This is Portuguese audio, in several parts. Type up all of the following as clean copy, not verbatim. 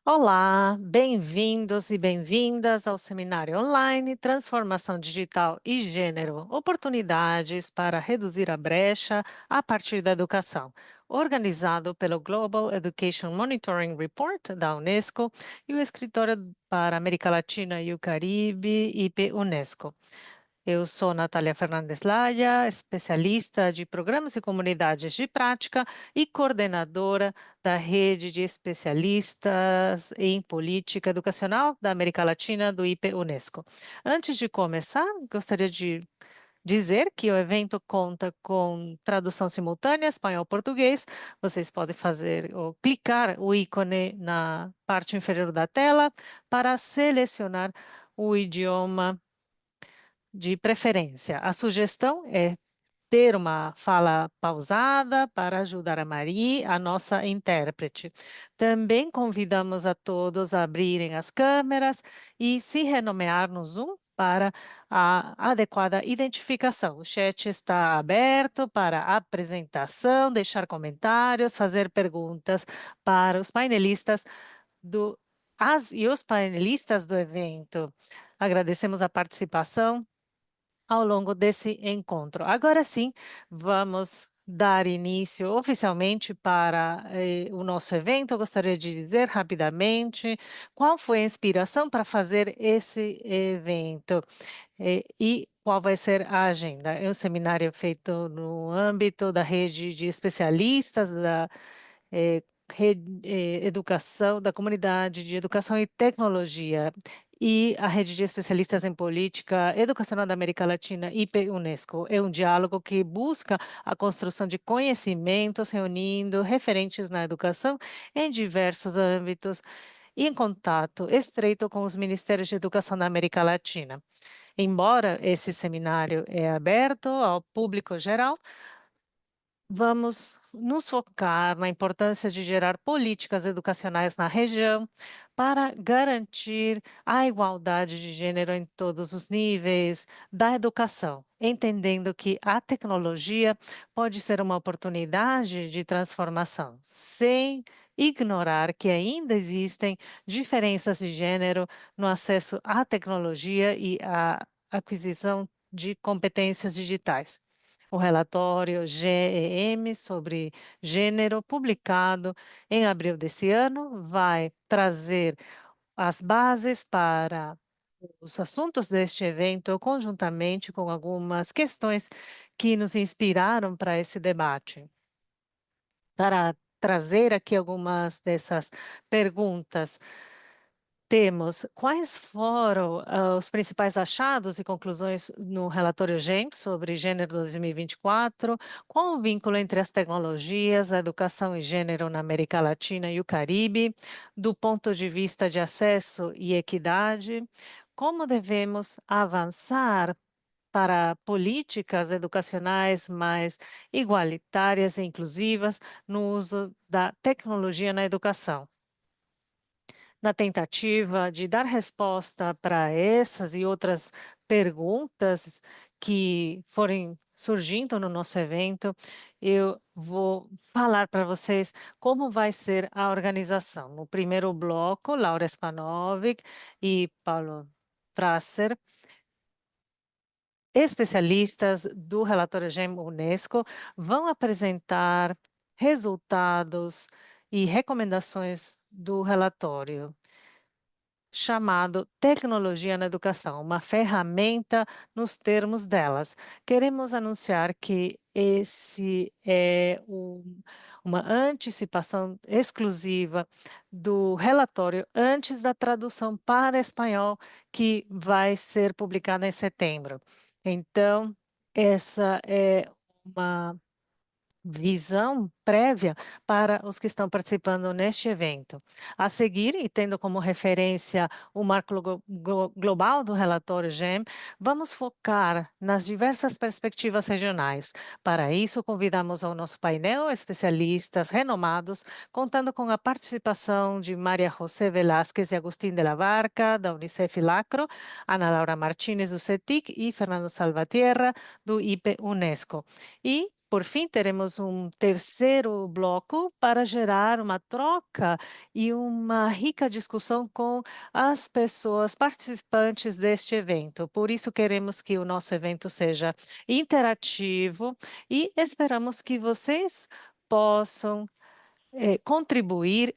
Olá, bem-vindos e bem-vindas ao seminário online Transformação Digital e Gênero, oportunidades para reduzir a brecha a partir da educação, organizado pelo Global Education Monitoring Report da Unesco e o Escritório para a América Latina e o Caribe, IP-Unesco. Eu sou Natália Fernandes Laia, especialista de programas e comunidades de prática e coordenadora da rede de especialistas em política educacional da América Latina do IP-Unesco. Antes de começar, gostaria de dizer que o evento conta com tradução simultânea espanhol-português. Vocês podem fazer ou clicar o ícone na parte inferior da tela para selecionar o idioma de preferência. A sugestão é ter uma fala pausada para ajudar a Marie, a nossa intérprete. Também convidamos a todos a abrirem as câmeras e se renomear no Zoom para a adequada identificação. O chat está aberto para apresentação, deixar comentários, fazer perguntas para os painelistas e os painelistas do evento. Agradecemos a participação ao longo desse encontro. Agora sim, vamos dar início oficialmente para o nosso evento. Eu gostaria de dizer rapidamente qual foi a inspiração para fazer esse evento e qual vai ser a agenda. É um seminário feito no âmbito da rede de especialistas da eh, educação, da comunidade de educação e tecnologia e a rede de especialistas em política educacional da América Latina, IP-Unesco. É um diálogo que busca a construção de conhecimentos, reunindo referentes na educação em diversos âmbitos e em contato estreito com os ministérios de educação da América Latina. Embora esse seminário é aberto ao público geral, vamos nos focar na importância de gerar políticas educacionais na região para garantir a igualdade de gênero em todos os níveis da educação, entendendo que a tecnologia pode ser uma oportunidade de transformação, sem ignorar que ainda existem diferenças de gênero no acesso à tecnologia e à aquisição de competências digitais. O relatório GEM sobre gênero, publicado em abril desse ano, vai trazer as bases para os assuntos deste evento, conjuntamente com algumas questões que nos inspiraram para esse debate. Para trazer aqui algumas dessas perguntas, temos quais foram os principais achados e conclusões no relatório GEM sobre gênero 2024, qual o vínculo entre as tecnologias, a educação e gênero na América Latina e o Caribe, do ponto de vista de acesso e equidade, como devemos avançar para políticas educacionais mais igualitárias e inclusivas no uso da tecnologia na educação. Na tentativa de dar resposta para essas e outras perguntas que forem surgindo no nosso evento, eu vou falar para vocês como vai ser a organização. No primeiro bloco, Laura Spanovic e Paulo Trasser, especialistas do relatório GEM Unesco, vão apresentar resultados e recomendações do relatório chamado Tecnologia na Educação, uma ferramenta nos termos delas. Queremos anunciar que esse é uma antecipação exclusiva do relatório antes da tradução para espanhol, que vai ser publicada em setembro. Então, essa é uma visão prévia para os que estão participando neste evento. A seguir, e tendo como referência o marco global do relatório GEM, vamos focar nas diversas perspectivas regionais. Para isso, convidamos ao nosso painel especialistas renomados, contando com a participação de Maria José Velázquez e Agustín de la Barca, da Unicef Lacro, Ana Laura Martínez, do CETIC, e Fernando Salvatierra, do IP Unesco. E Por fim, teremos um terceiro bloco para gerar uma troca e uma rica discussão com as pessoas participantes deste evento. Por isso, queremos que o nosso evento seja interativo e esperamos que vocês possam contribuir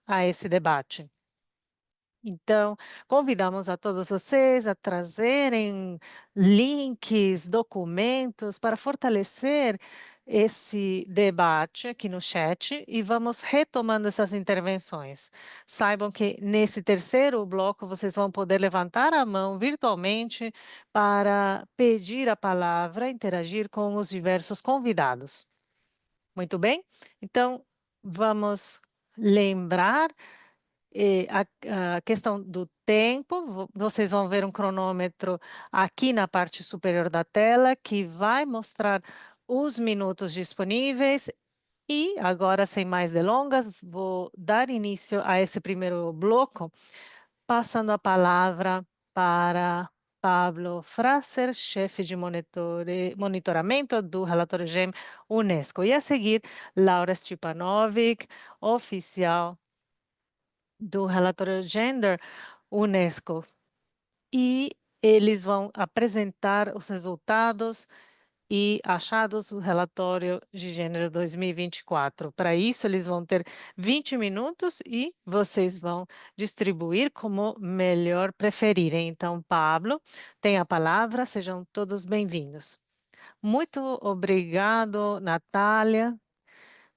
a esse debate. Então, convidamos a todos vocês a trazerem links, documentos para fortalecer esse debate aqui no chat e vamos retomando essas intervenções. Saibam que nesse terceiro bloco vocês vão poder levantar a mão virtualmente para pedir a palavra, interagir com os diversos convidados. Muito bem? Então, vamos lembrar a questão do tempo, vocês vão ver um cronômetro aqui na parte superior da tela que vai mostrar os minutos disponíveis. E agora, sem mais delongas, vou dar início a esse primeiro bloco, passando a palavra para Pablo Fraser, chefe de monitoramento do relatório GEM Unesco. E a seguir, Laura Stepanovic, oficial do relatório Gender Unesco. E eles vão apresentar os resultados e achados do relatório de gênero 2024. Para isso, eles vão ter 20 minutos e vocês vão distribuir como melhor preferirem. Então, Pablo, tem a palavra, sejam todos bem-vindos. Muito obrigado, Natália,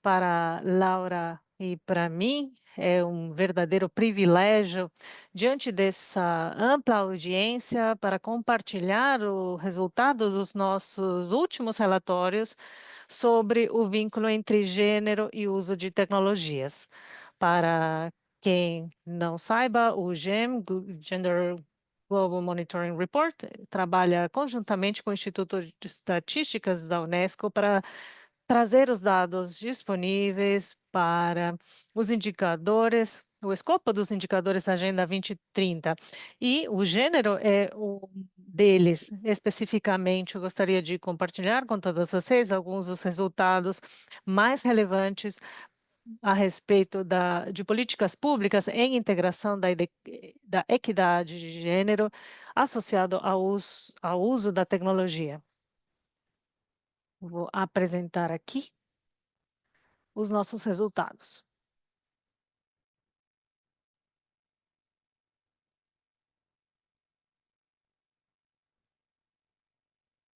para Laura e para mim. É um verdadeiro privilégio, diante dessa ampla audiência, para compartilhar o resultado dos nossos últimos relatórios sobre o vínculo entre gênero e uso de tecnologias. Para quem não saiba, o GEM, Gender Global Monitoring Report, trabalha conjuntamente com o Instituto de Estatísticas da Unesco para trazer os dados disponíveis para os indicadores, o escopo dos indicadores da Agenda 2030. E o gênero é um deles. Especificamente, eu gostaria de compartilhar com todos vocês alguns dos resultados mais relevantes a respeito de políticas públicas em integração da equidade de gênero associado ao uso da tecnologia. Vou apresentar aqui os nossos resultados.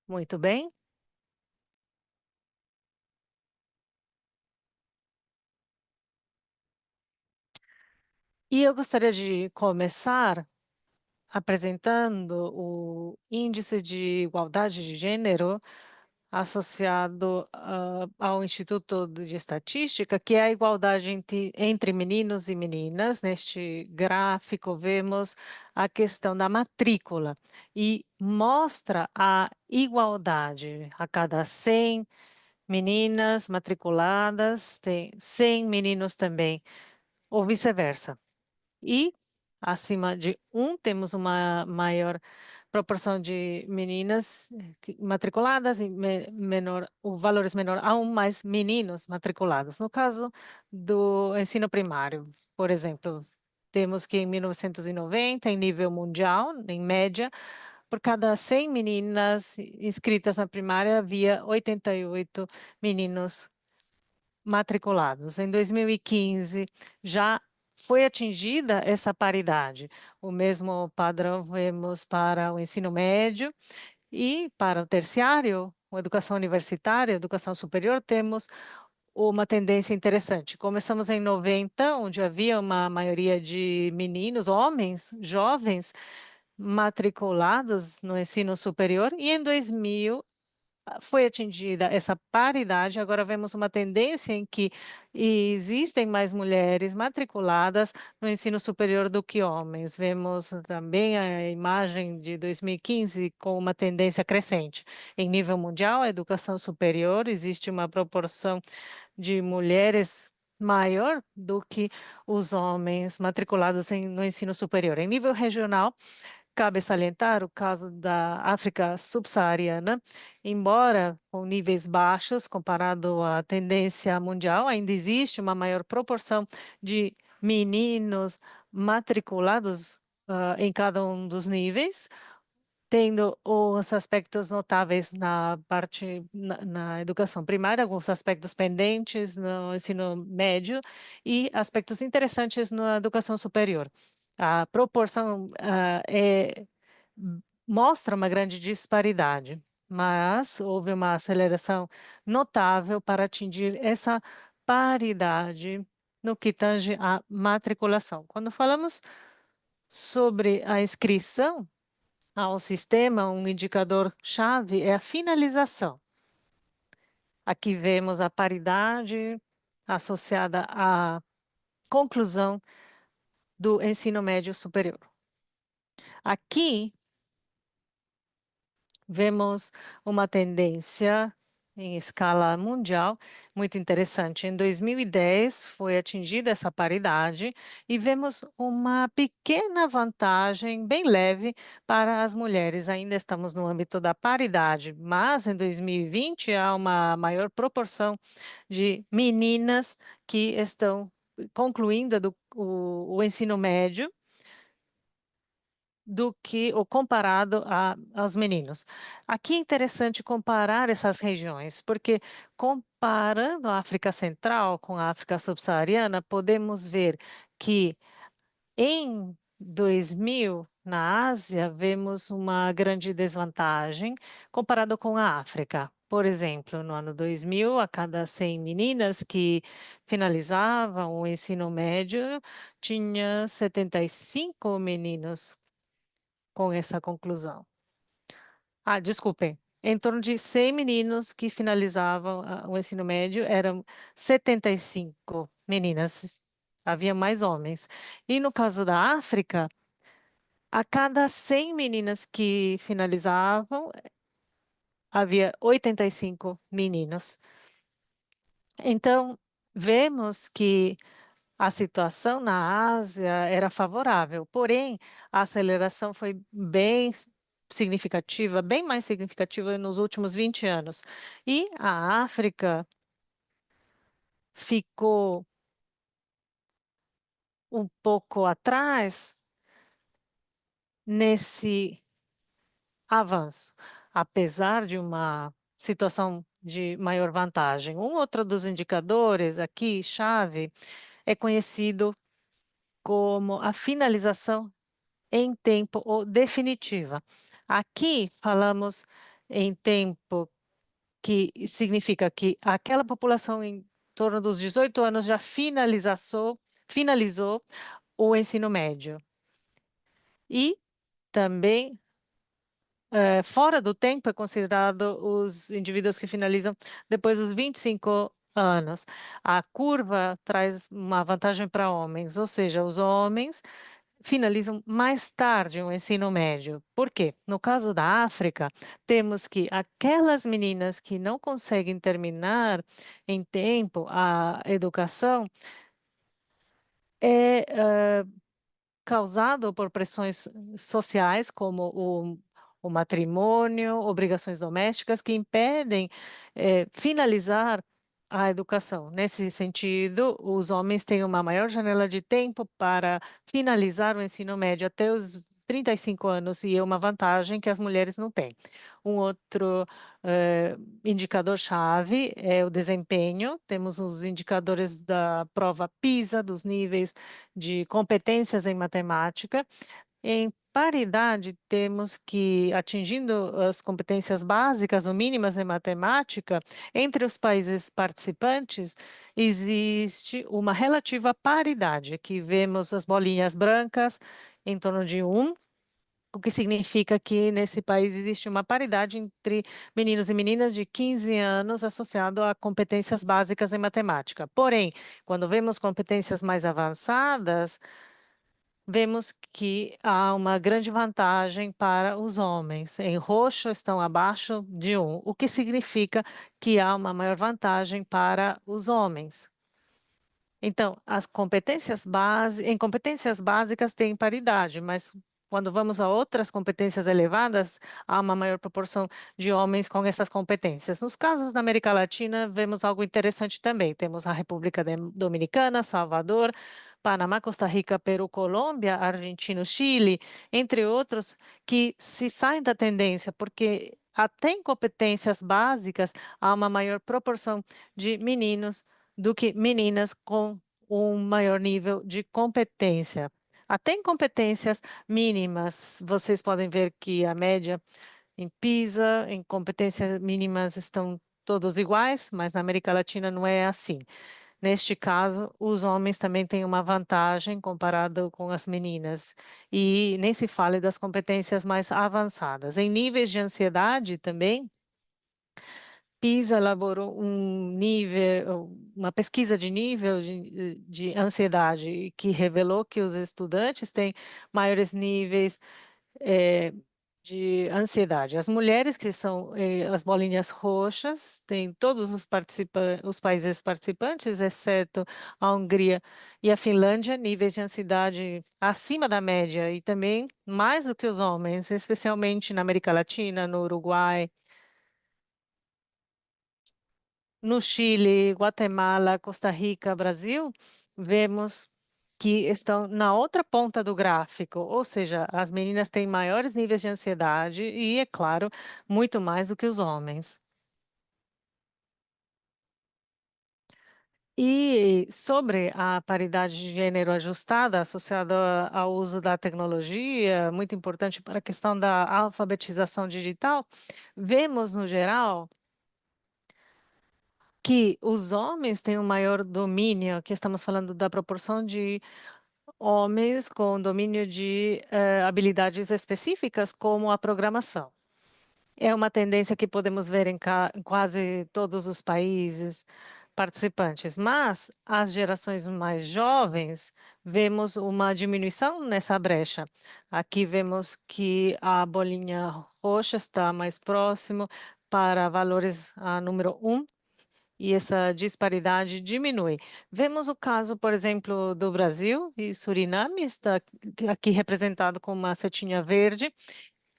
Muito bem. E eu gostaria de começar apresentando o Índice de Igualdade de Gênero associado ao Instituto de Estatística, que é a igualdade entre meninos e meninas. Neste gráfico, vemos a questão da matrícula e mostra a igualdade. A cada 100 meninas matriculadas, tem 100 meninos também, ou vice-versa. E acima de temos uma maior proporção de meninas matriculadas e o valores menor a mais meninos matriculados. No caso do ensino primário, por exemplo, temos que em 1990, em nível mundial, em média, por cada 100 meninas inscritas na primária, havia 88 meninos matriculados. Em 2015, já foi atingida essa paridade. O mesmo padrão vemos para o ensino médio e para o terciário, a educação universitária, a educação superior, temos uma tendência interessante. Começamos em 90, onde havia uma maioria de meninos, homens, jovens, matriculados no ensino superior, e em 2000 foi atingida essa paridade. Agora vemos uma tendência em que existem mais mulheres matriculadas no ensino superior do que homens. Vemos também a imagem de 2015 com uma tendência crescente. Em nível mundial, a educação superior, existe uma proporção de mulheres maior do que os homens matriculados no ensino superior. Em nível regional, Cabe salientar o caso da África subsaariana, embora com níveis baixos comparado à tendência mundial, ainda existe uma maior proporção de meninos matriculados em cada um dos níveis, tendo os aspectos notáveis na parte na educação primária, alguns aspectos pendentes no ensino médio e aspectos interessantes na educação superior. A proporção mostra uma grande disparidade, mas houve uma aceleração notável para atingir essa paridade no que tange à matriculação. Quando falamos sobre a inscrição ao sistema, um indicador-chave é a finalização. Aqui vemos a paridade associada à conclusão do ensino médio superior. Aqui vemos uma tendência em escala mundial muito interessante. Em 2010 foi atingida essa paridade e vemos uma pequena vantagem bem leve para as mulheres. Ainda estamos no âmbito da paridade, mas em 2020 há uma maior proporção de meninas que estão concluindo o ensino médio do que o comparado aos meninos. Aqui é interessante comparar essas regiões, porque comparando a África Central com a África Subsaariana, podemos ver que em 2000, na Ásia, vemos uma grande desvantagem comparado com a África. Por exemplo, no ano 2000, a cada 100 meninas que finalizavam o ensino médio, tinha 75 meninos com essa conclusão. Desculpem. Em torno de 100 meninos que finalizavam o ensino médio, eram 75 meninas. Havia mais homens. E no caso da África, a cada 100 meninas que finalizavam, havia 85 meninos. Então, vemos que a situação na Ásia era favorável, porém, a aceleração foi bem significativa, bem mais significativa nos últimos 20 anos. E a África ficou um pouco atrás nesse avanço, apesar de uma situação de maior vantagem. Um outro dos indicadores aqui, chave, é conhecido como a finalização em tempo ou definitiva. Aqui falamos em tempo, que significa que aquela população em torno dos 18 anos já finalizou o ensino médio. E também, fora do tempo, é considerado os indivíduos que finalizam depois dos 25 anos. A curva traz uma vantagem para homens, ou seja, os homens finalizam mais tarde o ensino médio. Por quê? No caso da África, temos que aquelas meninas que não conseguem terminar em tempo a educação é causado por pressões sociais, como o matrimônio, obrigações domésticas, que impedem finalizar a educação. Nesse sentido, os homens têm uma maior janela de tempo para finalizar o ensino médio até os 35 anos, e é uma vantagem que as mulheres não têm. Um outro indicador-chave é o desempenho. Temos os indicadores da prova PISA, dos níveis de competências em matemática. Em paridade, temos que, atingindo as competências básicas ou mínimas em matemática, entre os países participantes, existe uma relativa paridade. Aqui vemos as bolinhas brancas em torno de 1, o que significa que nesse país existe uma paridade entre meninos e meninas de 15 anos associado a competências básicas em matemática. Porém, quando vemos competências mais avançadas, vemos que há uma grande vantagem para os homens. Em roxo estão abaixo de 1, o que significa que há uma maior vantagem para os homens. Então, em competências básicas tem paridade, mas quando vamos a outras competências elevadas, há uma maior proporção de homens com essas competências. Nos casos da América Latina, vemos algo interessante também. Temos a República Dominicana, Salvador, Panamá, Costa Rica, Peru, Colômbia, Argentina, Chile, entre outros, que se saem da tendência, porque até em competências básicas há uma maior proporção de meninos do que meninas com um maior nível de competência. Até em competências mínimas, vocês podem ver que a média em PISA, em competências mínimas estão todos iguais, mas na América Latina não é assim. Neste caso, os homens também têm uma vantagem comparado com as meninas. E nem se fale das competências mais avançadas. Em níveis de ansiedade também, PISA elaborou uma pesquisa de nível de ansiedade que revelou que os estudantes têm maiores níveis eh, de ansiedade. As mulheres, que são as bolinhas roxas, têm todos os países participantes, exceto a Hungria e a Finlândia, níveis de ansiedade acima da média e também mais do que os homens, especialmente na América Latina, no Uruguai, no Chile, Guatemala, Costa Rica, Brasil, vemos que estão na outra ponta do gráfico, ou seja, as meninas têm maiores níveis de ansiedade e, é claro, muito mais do que os homens. E sobre a paridade de gênero ajustada associada ao uso da tecnologia, muito importante para a questão da alfabetização digital, vemos, no geral, que os homens têm um maior domínio, aqui estamos falando da proporção de homens com domínio de habilidades específicas, como a programação. É uma tendência que podemos ver em quase todos os países participantes, mas as gerações mais jovens, vemos uma diminuição nessa brecha. Aqui vemos que a bolinha roxa está mais próximo para valores a número 1, e essa disparidade diminui. Vemos o caso, por exemplo, do Brasil e Suriname, está aqui representado com uma setinha verde.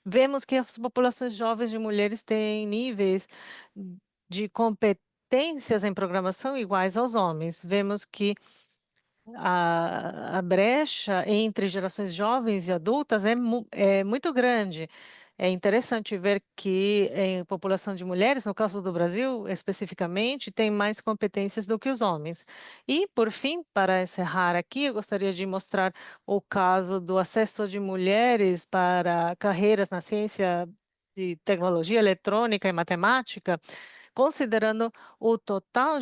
Vemos que as populações jovens de mulheres têm níveis de competências em programação iguais aos homens. Vemos que a brecha entre gerações jovens e adultas é muito grande. É interessante ver que em população de mulheres, no caso do Brasil especificamente, tem mais competências do que os homens. E, por fim, para encerrar aqui, eu gostaria de mostrar o caso do acesso de mulheres para carreiras na ciência de tecnologia eletrônica e matemática, considerando o total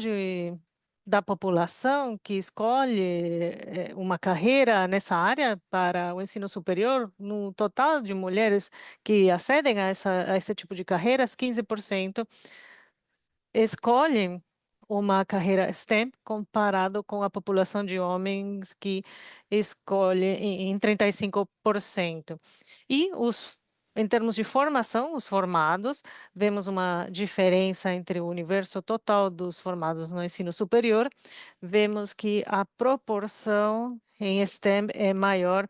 da população que escolhe uma carreira nessa área para o ensino superior, no total de mulheres que acedem a esse tipo de carreiras, 15% escolhem uma carreira STEM comparado com a população de homens que escolhe em 35%. E em termos de formação, os formados, vemos uma diferença entre o universo total dos formados no ensino superior. Vemos que a proporção em STEM é maior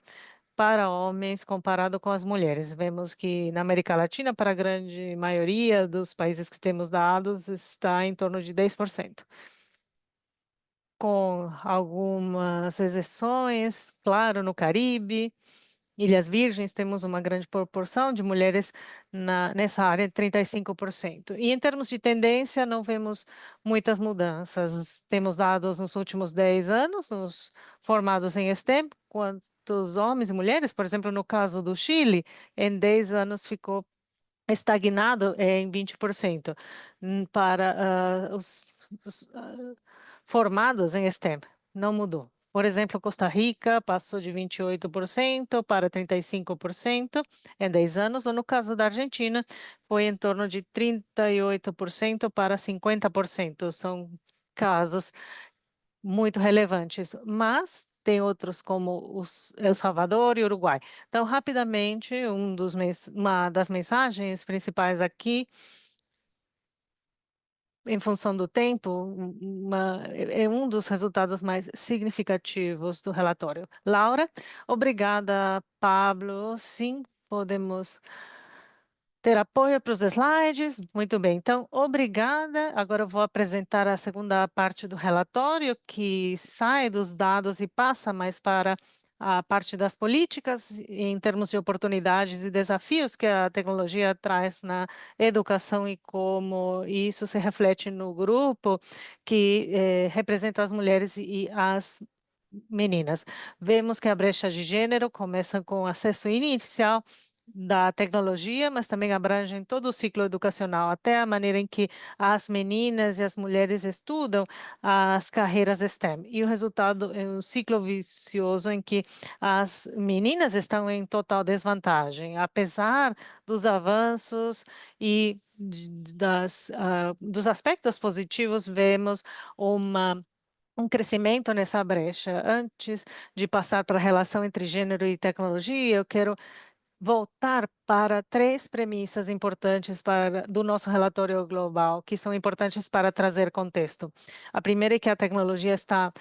para homens comparado com as mulheres. Vemos que na América Latina, para a grande maioria dos países que temos dados, está em torno de 10%. Com algumas exceções, claro, no Caribe, Ilhas Virgens, temos uma grande proporção de mulheres nessa área, 35%. E em termos de tendência, não vemos muitas mudanças. Temos dados nos últimos 10 anos, os formados em STEM, quantos homens e mulheres, por exemplo, no caso do Chile, em 10 anos ficou estagnado em 20% para formados em STEM. Não mudou. Por exemplo, Costa Rica passou de 28% para 35% em 10 anos, ou no caso da Argentina, foi em torno de 38% para 50%. São casos muito relevantes, mas tem outros como El Salvador e Uruguai. Então, rapidamente, uma das mensagens principais aqui em função do tempo, é um dos resultados mais significativos do relatório. Laura, obrigada, Pablo. Sim, podemos ter apoio para os slides. Muito bem, então, obrigada. Agora eu vou apresentar a segunda parte do relatório, que sai dos dados e passa mais para a parte das políticas em termos de oportunidades e desafios que a tecnologia traz na educação e como isso se reflete no grupo que representa as mulheres e as meninas. Vemos que a brecha de gênero começa com acesso inicial da tecnologia, mas também abrangem todo o ciclo educacional, até a maneira em que as meninas e as mulheres estudam as carreiras STEM. E o resultado é um ciclo vicioso em que as meninas estão em total desvantagem, apesar dos avanços e dos aspectos positivos, vemos uma um crescimento nessa brecha. Antes de passar para a relação entre gênero e tecnologia, eu quero voltar para três premissas importantes do nosso relatório global, que são importantes para trazer contexto. A primeira é que a tecnologia está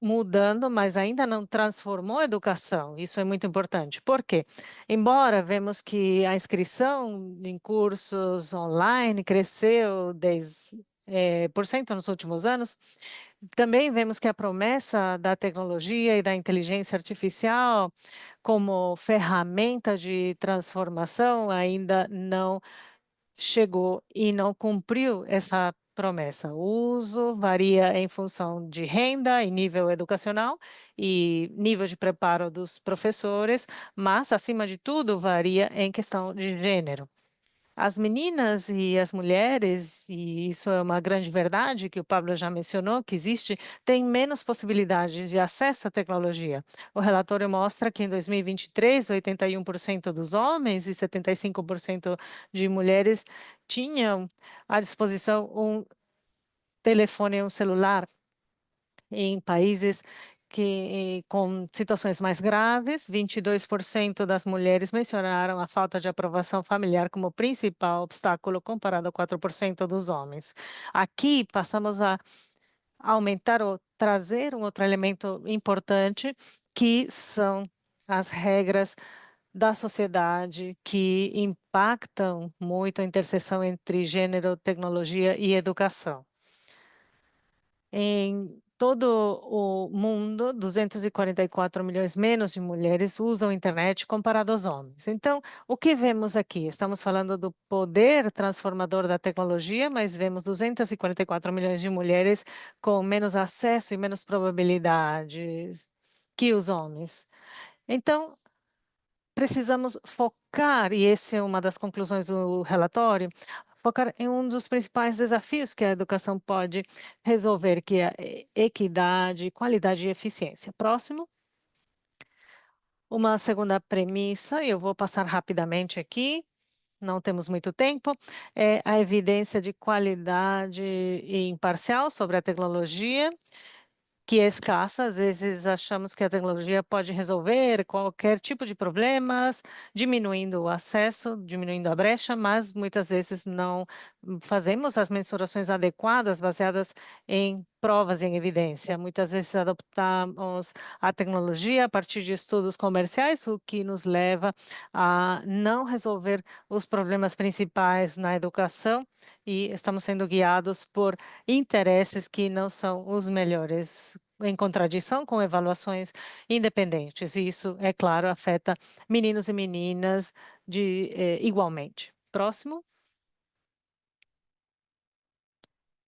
mudando, mas ainda não transformou a educação. Isso é muito importante. Por quê? Embora vemos que a inscrição em cursos online cresceu 10% nos últimos anos, também vemos que a promessa da tecnologia e da inteligência artificial como ferramenta de transformação ainda não chegou e não cumpriu essa promessa. O uso varia em função de renda e nível educacional e nível de preparo dos professores, mas, acima de tudo, varia em questão de gênero. As meninas e as mulheres, e isso é uma grande verdade que o Pablo já mencionou, que existe, têm menos possibilidades de acesso à tecnologia. O relatório mostra que em 2023, 81% dos homens e 75% de mulheres tinham à disposição um telefone e um celular em países com situações mais graves, 22% das mulheres mencionaram a falta de aprovação familiar como principal obstáculo, comparado a 4% dos homens. Aqui passamos a aumentar ou trazer um outro elemento importante, que são as regras da sociedade que impactam muito a interseção entre gênero, tecnologia e educação. Em todo o mundo, 244 milhões menos de mulheres usam a internet comparado aos homens. Então, o que vemos aqui? Estamos falando do poder transformador da tecnologia, mas vemos 244 milhões de mulheres com menos acesso e menos probabilidades que os homens. Então, precisamos focar, e essa é uma das conclusões do relatório, focar em um dos principais desafios que a educação pode resolver, que é a equidade, qualidade e eficiência. Próximo. Uma segunda premissa, eu vou passar rapidamente aqui, não temos muito tempo, é a evidência de qualidade e imparcial sobre a tecnologia, que é escassa. Às vezes achamos que a tecnologia pode resolver qualquer tipo de problemas, diminuindo o acesso, diminuindo a brecha, mas muitas vezes não fazemos as mensurações adequadas baseadas em provas e em evidência. Muitas vezes adoptamos a tecnologia a partir de estudos comerciais, o que nos leva a não resolver os problemas principais na educação e estamos sendo guiados por interesses que não são os melhores, em contradição com avaliações independentes. E isso, é claro, afeta meninos e meninas igualmente. Próximo.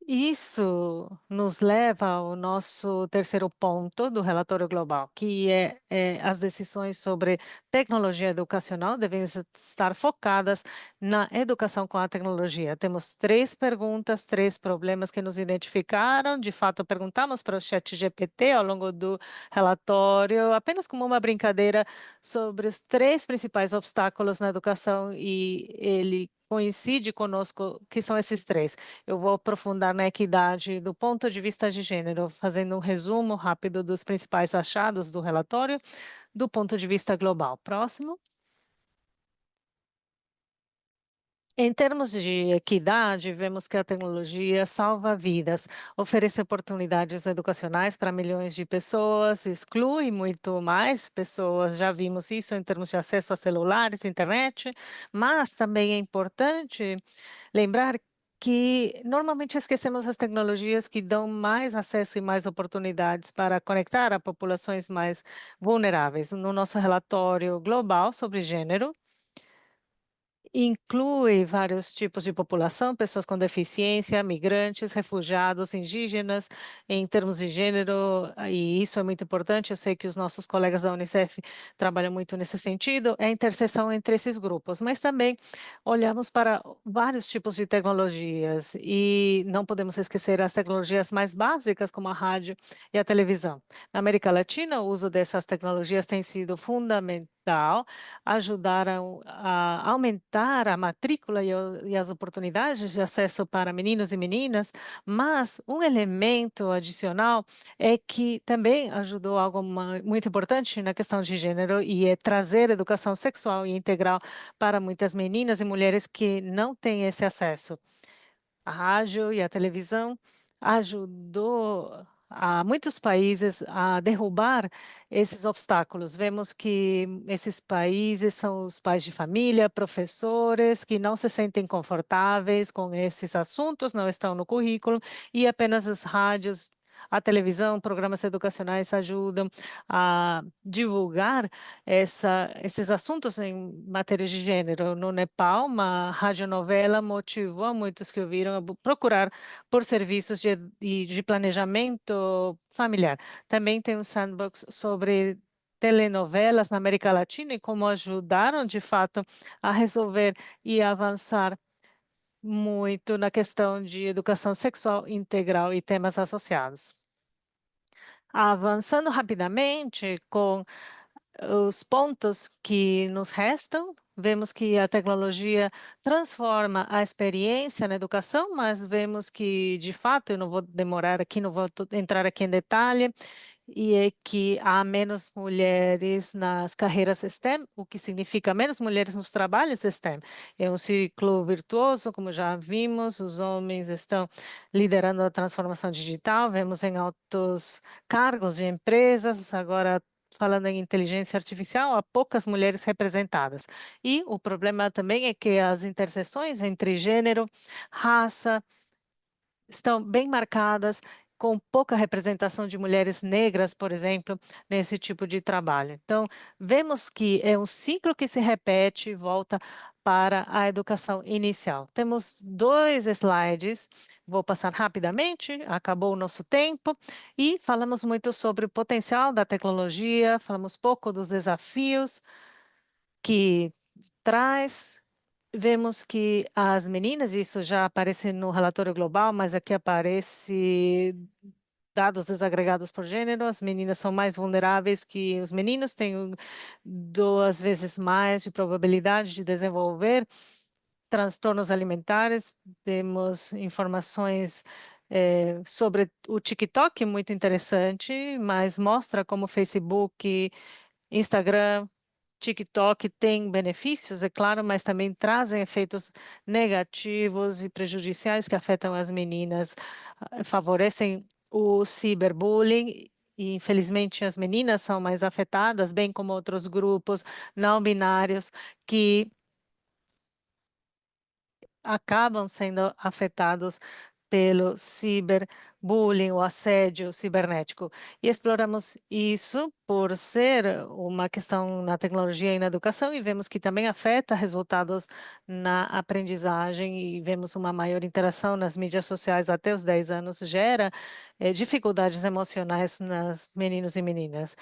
Isso nos leva ao nosso terceiro ponto do relatório global, que é as decisões sobre tecnologia educacional devem estar focadas na educação com a tecnologia. Temos três perguntas, três problemas que nos identificaram. De fato, perguntamos para o chat GPT ao longo do relatório, apenas como uma brincadeira, sobre os três principais obstáculos na educação, e ele coincide conosco que são esses três. Eu vou aprofundar na equidade do ponto de vista de gênero, fazendo um resumo rápido dos principais achados do relatório do ponto de vista global. Próximo. Em termos de equidade, vemos que a tecnologia salva vidas, oferece oportunidades educacionais para milhões de pessoas, exclui muito mais pessoas, já vimos isso em termos de acesso a celulares, internet, mas também é importante lembrar que normalmente esquecemos as tecnologias que dão mais acesso e mais oportunidades para conectar a populações mais vulneráveis. No nosso relatório global sobre gênero, inclui vários tipos de população, pessoas com deficiência, migrantes, refugiados, indígenas, em termos de gênero, e isso é muito importante. Eu sei que os nossos colegas da Unicef trabalham muito nesse sentido, é a interseção entre esses grupos, mas também olhamos para vários tipos de tecnologias e não podemos esquecer as tecnologias mais básicas, como a rádio e a televisão. Na América Latina, o uso dessas tecnologias tem sido fundamental, ajudaram a aumentar a matrícula e as oportunidades de acesso para meninos e meninas, mas um elemento adicional é que também ajudou algo muito importante na questão de gênero e é trazer educação sexual e integral para muitas meninas e mulheres que não têm esse acesso. A rádio e a televisão ajudou a muitos países a derrubar esses obstáculos. Vemos que esses países são os pais de família, professores que não se sentem confortáveis com esses assuntos, não estão no currículo, e apenas as rádios, a televisão, programas educacionais ajudam a divulgar esses assuntos em matéria de gênero. No Nepal, uma radionovela motivou muitos que ouviram a procurar por serviços de planejamento familiar. Também tem um sandbox sobre telenovelas na América Latina e como ajudaram, de fato, a resolver e avançar muito na questão de educação sexual integral e temas associados. Avançando rapidamente com os pontos que nos restam, vemos que a tecnologia transforma a experiência na educação, mas vemos que, de fato, eu não vou demorar aqui, não vou entrar aqui em detalhe, e é que há menos mulheres nas carreiras STEM, o que significa menos mulheres nos trabalhos STEM. É um ciclo virtuoso, como já vimos, os homens estão liderando a transformação digital, vemos em altos cargos de empresas, agora falando em inteligência artificial, há poucas mulheres representadas. E o problema também é que as interseções entre gênero, raça, estão bem marcadas, com pouca representação de mulheres negras, por exemplo, nesse tipo de trabalho. Então, vemos que é um ciclo que se repete e volta para a educação inicial. Temos dois slides, vou passar rapidamente, acabou o nosso tempo, e falamos muito sobre o potencial da tecnologia, falamos pouco dos desafios que traz. Vemos que as meninas, isso já aparece no relatório global, mas aqui aparece dados desagregados por gênero, as meninas são mais vulneráveis que os meninos, têm 2 vezes mais de probabilidade de desenvolver transtornos alimentares. Temos informações sobre o TikTok, muito interessante, mas mostra como o Facebook, Instagram, TikTok tem benefícios, é claro, mas também trazem efeitos negativos e prejudiciais que afetam as meninas, favorecem o ciberbullying. E, infelizmente, as meninas são mais afetadas, bem como outros grupos não binários que acabam sendo afetados pelo ciberbullying, o assédio cibernético. E exploramos isso por ser uma questão na tecnologia e na educação, e vemos que também afeta resultados na aprendizagem, e vemos uma maior interação nas mídias sociais até os 10 anos, gera dificuldades emocionais nas meninos e meninas.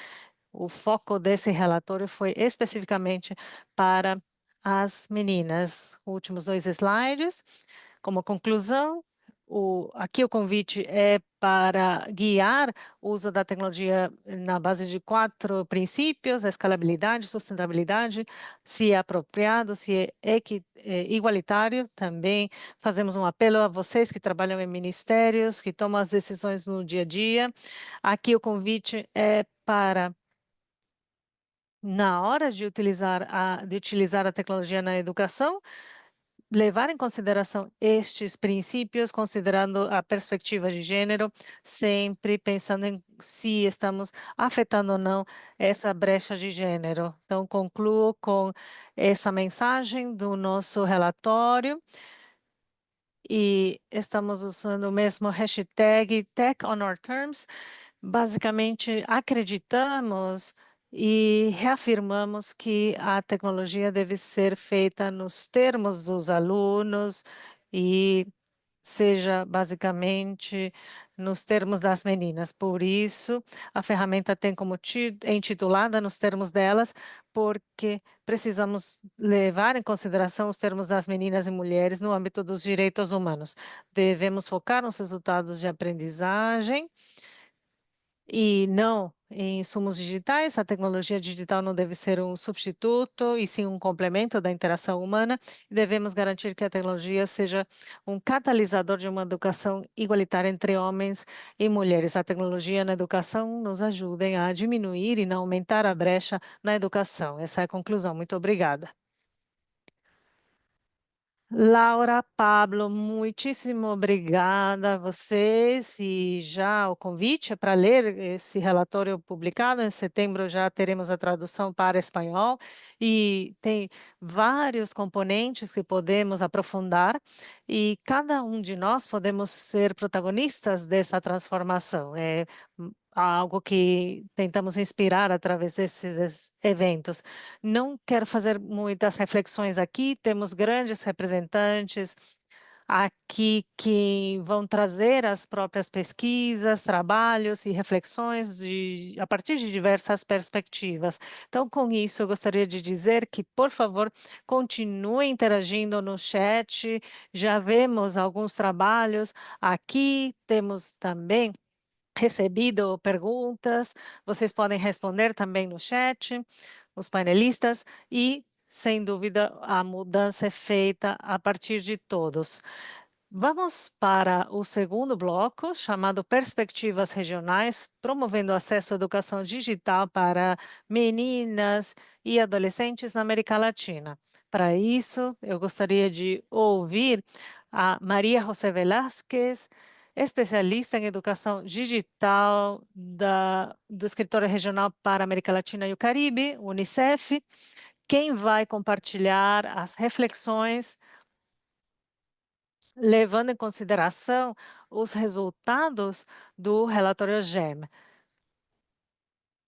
O foco desse relatório foi especificamente para as meninas. Últimos 2 slides. Como conclusão, aqui o convite é para guiar o uso da tecnologia na base de 4 princípios: a escalabilidade, sustentabilidade, se é apropriado, se igualitário. Também fazemos um apelo a vocês que trabalham em ministérios, que tomam as decisões no dia a dia. Aqui o convite é para na hora de utilizar a tecnologia na educação, levar em consideração estes princípios, considerando a perspectiva de gênero, sempre pensando em se estamos afetando ou não essa brecha de gênero. Então, concluo com essa mensagem do nosso relatório e estamos usando o mesmo hashtag Tech on Our Terms. Basicamente, acreditamos e reafirmamos que a tecnologia deve ser feita nos termos dos alunos e seja basicamente nos termos das meninas. Por isso, a ferramenta tem como é intitulada nos termos delas, porque precisamos levar em consideração os termos das meninas e mulheres no âmbito dos direitos humanos. Devemos focar nos resultados de aprendizagem e não em insumos digitais. A tecnologia digital não deve ser um substituto, e sim um complemento da interação humana. Devemos garantir que a tecnologia seja um catalisador de uma educação igualitária entre homens e mulheres. A tecnologia na educação nos ajuda a diminuir e não aumentar a brecha na educação. Essa é a conclusão. Muito obrigada. Laura, Pablo, muitíssimo obrigada a vocês e já o convite é para ler esse relatório publicado. Em setembro já teremos a tradução para espanhol e tem vários componentes que podemos aprofundar e cada um de nós podemos ser protagonistas dessa transformação. É algo que tentamos inspirar através desses eventos. Não quero fazer muitas reflexões aqui, temos grandes representantes aqui que vão trazer as próprias pesquisas, trabalhos e reflexões a partir de diversas perspectivas. Então, com isso, eu gostaria de dizer que, por favor, continue interagindo no chat. Já vemos alguns trabalhos aqui, temos também recebido perguntas, vocês podem responder também no chat, os painelistas, e, sem dúvida, a mudança é feita a partir de todos. Vamos para o segundo bloco, chamado Perspectivas Regionais, promovendo acesso à educação digital para meninas e adolescentes na América Latina. Para isso, eu gostaria de ouvir a Maria José Velázquez, especialista em educação digital do Escritório Regional para a América Latina e o Caribe, Unicef, quem vai compartilhar as reflexões levando em consideração os resultados do relatório GEM.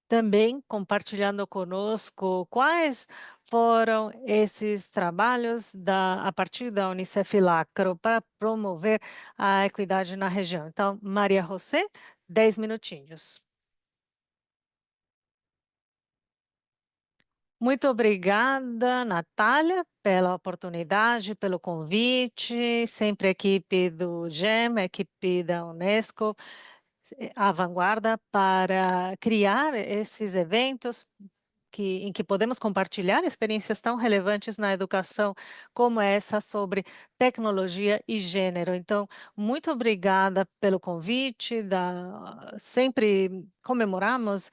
Também compartilhando conosco quais foram esses trabalhos a partir da Unicef Lacro para promover a equidade na região. Então, Maria José, 10 minutinhos. Muito obrigada, Natália, pela oportunidade, pelo convite. Sempre a equipe do GEM, a equipe da Unesco, a vanguarda para criar esses eventos em que podemos compartilhar experiências tão relevantes na educação como essa sobre tecnologia e gênero. Então, muito obrigada pelo convite. Sempre comemoramos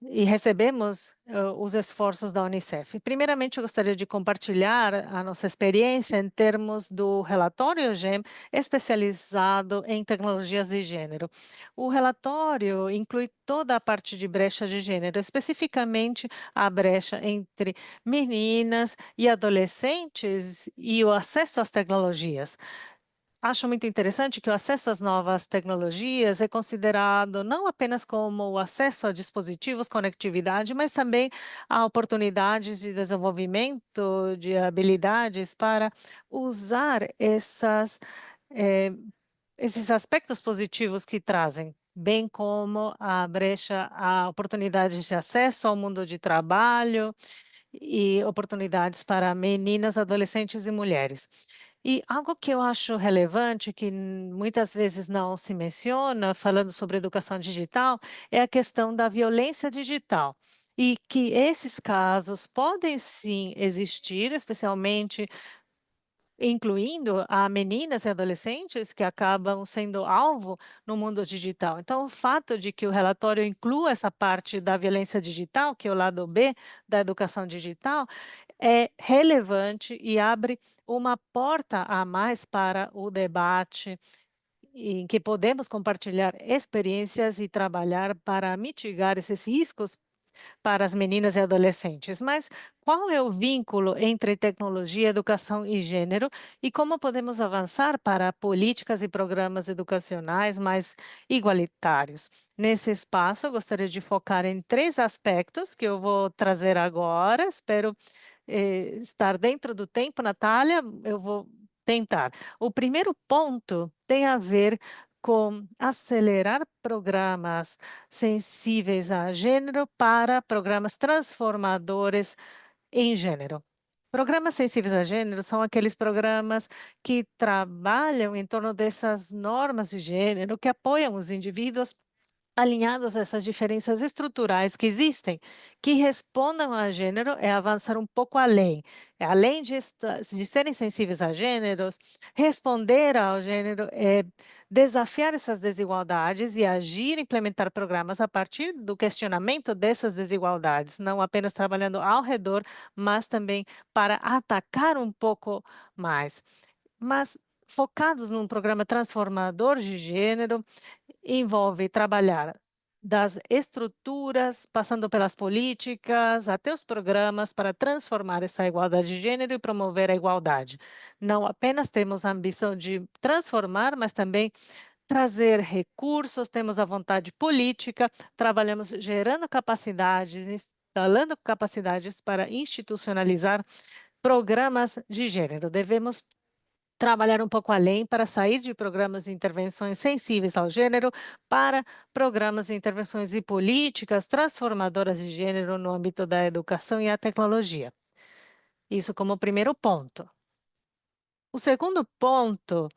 e recebemos os esforços da Unicef. Primeiramente, eu gostaria de compartilhar a nossa experiência em termos do relatório GEM especializado em tecnologias de gênero. O relatório inclui toda a parte de brecha de gênero, especificamente a brecha entre meninas e adolescentes e o acesso às tecnologias. Acho muito interessante que o acesso às novas tecnologias é considerado não apenas como o acesso a dispositivos, conectividade, mas também a oportunidades de desenvolvimento de habilidades para usar eh, esses aspectos positivos que trazem, bem como a brecha, a oportunidades de acesso ao mundo de trabalho e oportunidades para meninas, adolescentes e mulheres. E algo que eu acho relevante, que muitas vezes não se menciona, falando sobre educação digital, é a questão da violência digital. E que esses casos podem sim existir, especialmente incluindo a meninas e adolescentes que acabam sendo alvo no mundo digital. Então, o fato de que o relatório inclua essa parte da violência digital, que é o lado B da educação digital, é relevante e abre uma porta a mais para o debate, em que podemos compartilhar experiências e trabalhar para mitigar esses riscos para as meninas e adolescentes. Mas qual é o vínculo entre tecnologia, educação e gênero e como podemos avançar para políticas e programas educacionais mais igualitários? Nesse espaço, eu gostaria de focar em três aspectos que eu vou trazer agora. Espero estar dentro do tempo, Natália. Eu vou tentar. O primeiro ponto tem a ver com acelerar programas sensíveis a gênero para programas transformadores em gênero. Programas sensíveis a gênero são aqueles programas que trabalham em torno dessas normas de gênero, que apoiam os indivíduos alinhados a essas diferenças estruturais que existem, que respondam a gênero é avançar um pouco além. É, além de serem sensíveis a gêneros, responder ao gênero é desafiar essas desigualdades e agir, implementar programas a partir do questionamento dessas desigualdades, não apenas trabalhando ao redor, mas também para atacar um pouco mais. Mas focados num programa transformador de gênero, envolve trabalhar das estruturas, passando pelas políticas, até os programas para transformar essa igualdade de gênero e promover a igualdade. Não apenas temos a ambição de transformar, mas também trazer recursos, temos a vontade política, trabalhamos gerando capacidades, instalando capacidades para institucionalizar programas de gênero. Devemos trabalhar um pouco além para sair de programas de intervenções sensíveis ao gênero para programas de intervenções e políticas transformadoras de gênero no âmbito da educação e a tecnologia. Isso como primeiro ponto. O segundo ponto,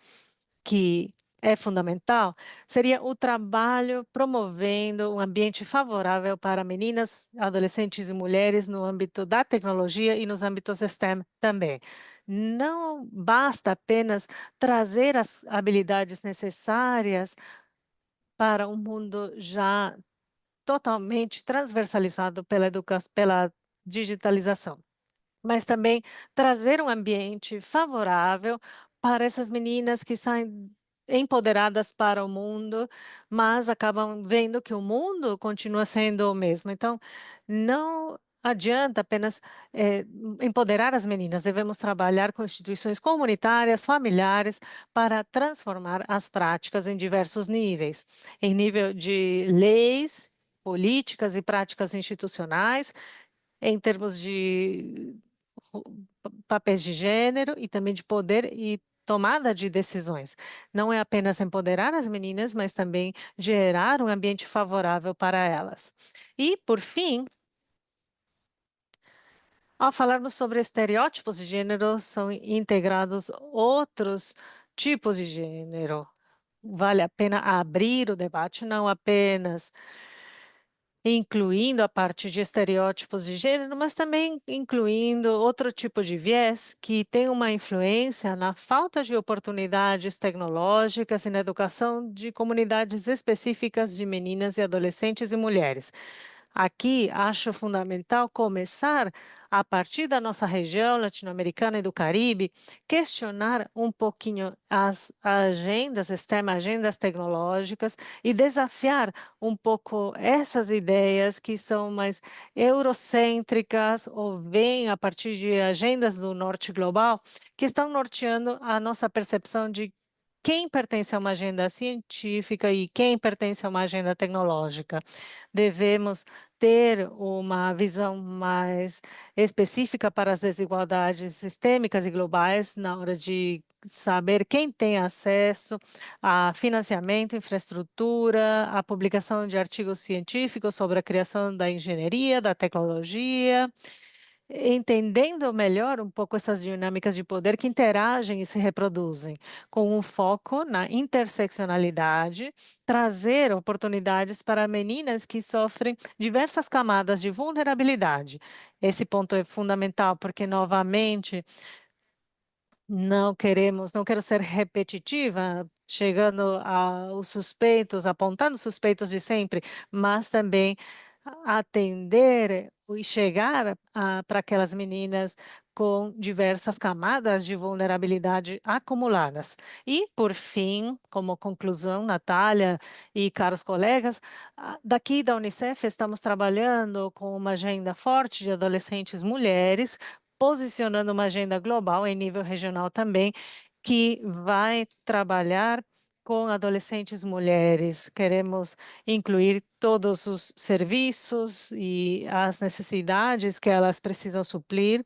que é fundamental, seria o trabalho promovendo um ambiente favorável para meninas, adolescentes e mulheres no âmbito da tecnologia e nos âmbitos STEM também. Não basta apenas trazer as habilidades necessárias para um mundo já totalmente transversalizado pela digitalização, mas também trazer um ambiente favorável para essas meninas que saem empoderadas para o mundo, mas acabam vendo que o mundo continua sendo o mesmo. Então, não adianta apenas empoderar as meninas, devemos trabalhar com instituições comunitárias, familiares, para transformar as práticas em diversos níveis, em nível de leis, políticas e práticas institucionais, em termos de papéis de gênero e também de poder e tomada de decisões. Não é apenas empoderar as meninas, mas também gerar um ambiente favorável para elas. E, por fim, ao falarmos sobre estereótipos de gênero, são integrados outros tipos de gênero. Vale a pena abrir o debate, não apenas incluindo a parte de estereótipos de gênero, mas também incluindo outro tipo de viés que tem uma influência na falta de oportunidades tecnológicas e na educação de comunidades específicas de meninas e adolescentes e mulheres. Aqui, acho fundamental começar, a partir da nossa região latino-americana e do Caribe, questionar um pouquinho as agendas, STEM, agendas tecnológicas, e desafiar um pouco essas ideias que são mais eurocêntricas ou vêm a partir de agendas do norte global, que estão norteando a nossa percepção de quem pertence a uma agenda científica e quem pertence a uma agenda tecnológica. Devemos ter uma visão mais específica para as desigualdades sistêmicas e globais na hora de saber quem tem acesso a financiamento, infraestrutura, a publicação de artigos científicos sobre a criação da engenharia, da tecnologia, entendendo melhor um pouco essas dinâmicas de poder que interagem e se reproduzem, com um foco na interseccionalidade, trazer oportunidades para meninas que sofrem diversas camadas de vulnerabilidade. Esse ponto é fundamental porque, novamente, não quero ser repetitiva, chegando aos suspeitos, apontando suspeitos de sempre, mas também atender e chegar para aquelas meninas com diversas camadas de vulnerabilidade acumuladas. E, por fim, como conclusão, Natália e caros colegas, daqui da Unicef estamos trabalhando com uma agenda forte de adolescentes mulheres, posicionando uma agenda global em nível regional também, que vai trabalhar com adolescentes mulheres. Queremos incluir todos os serviços e as necessidades que elas precisam suprir.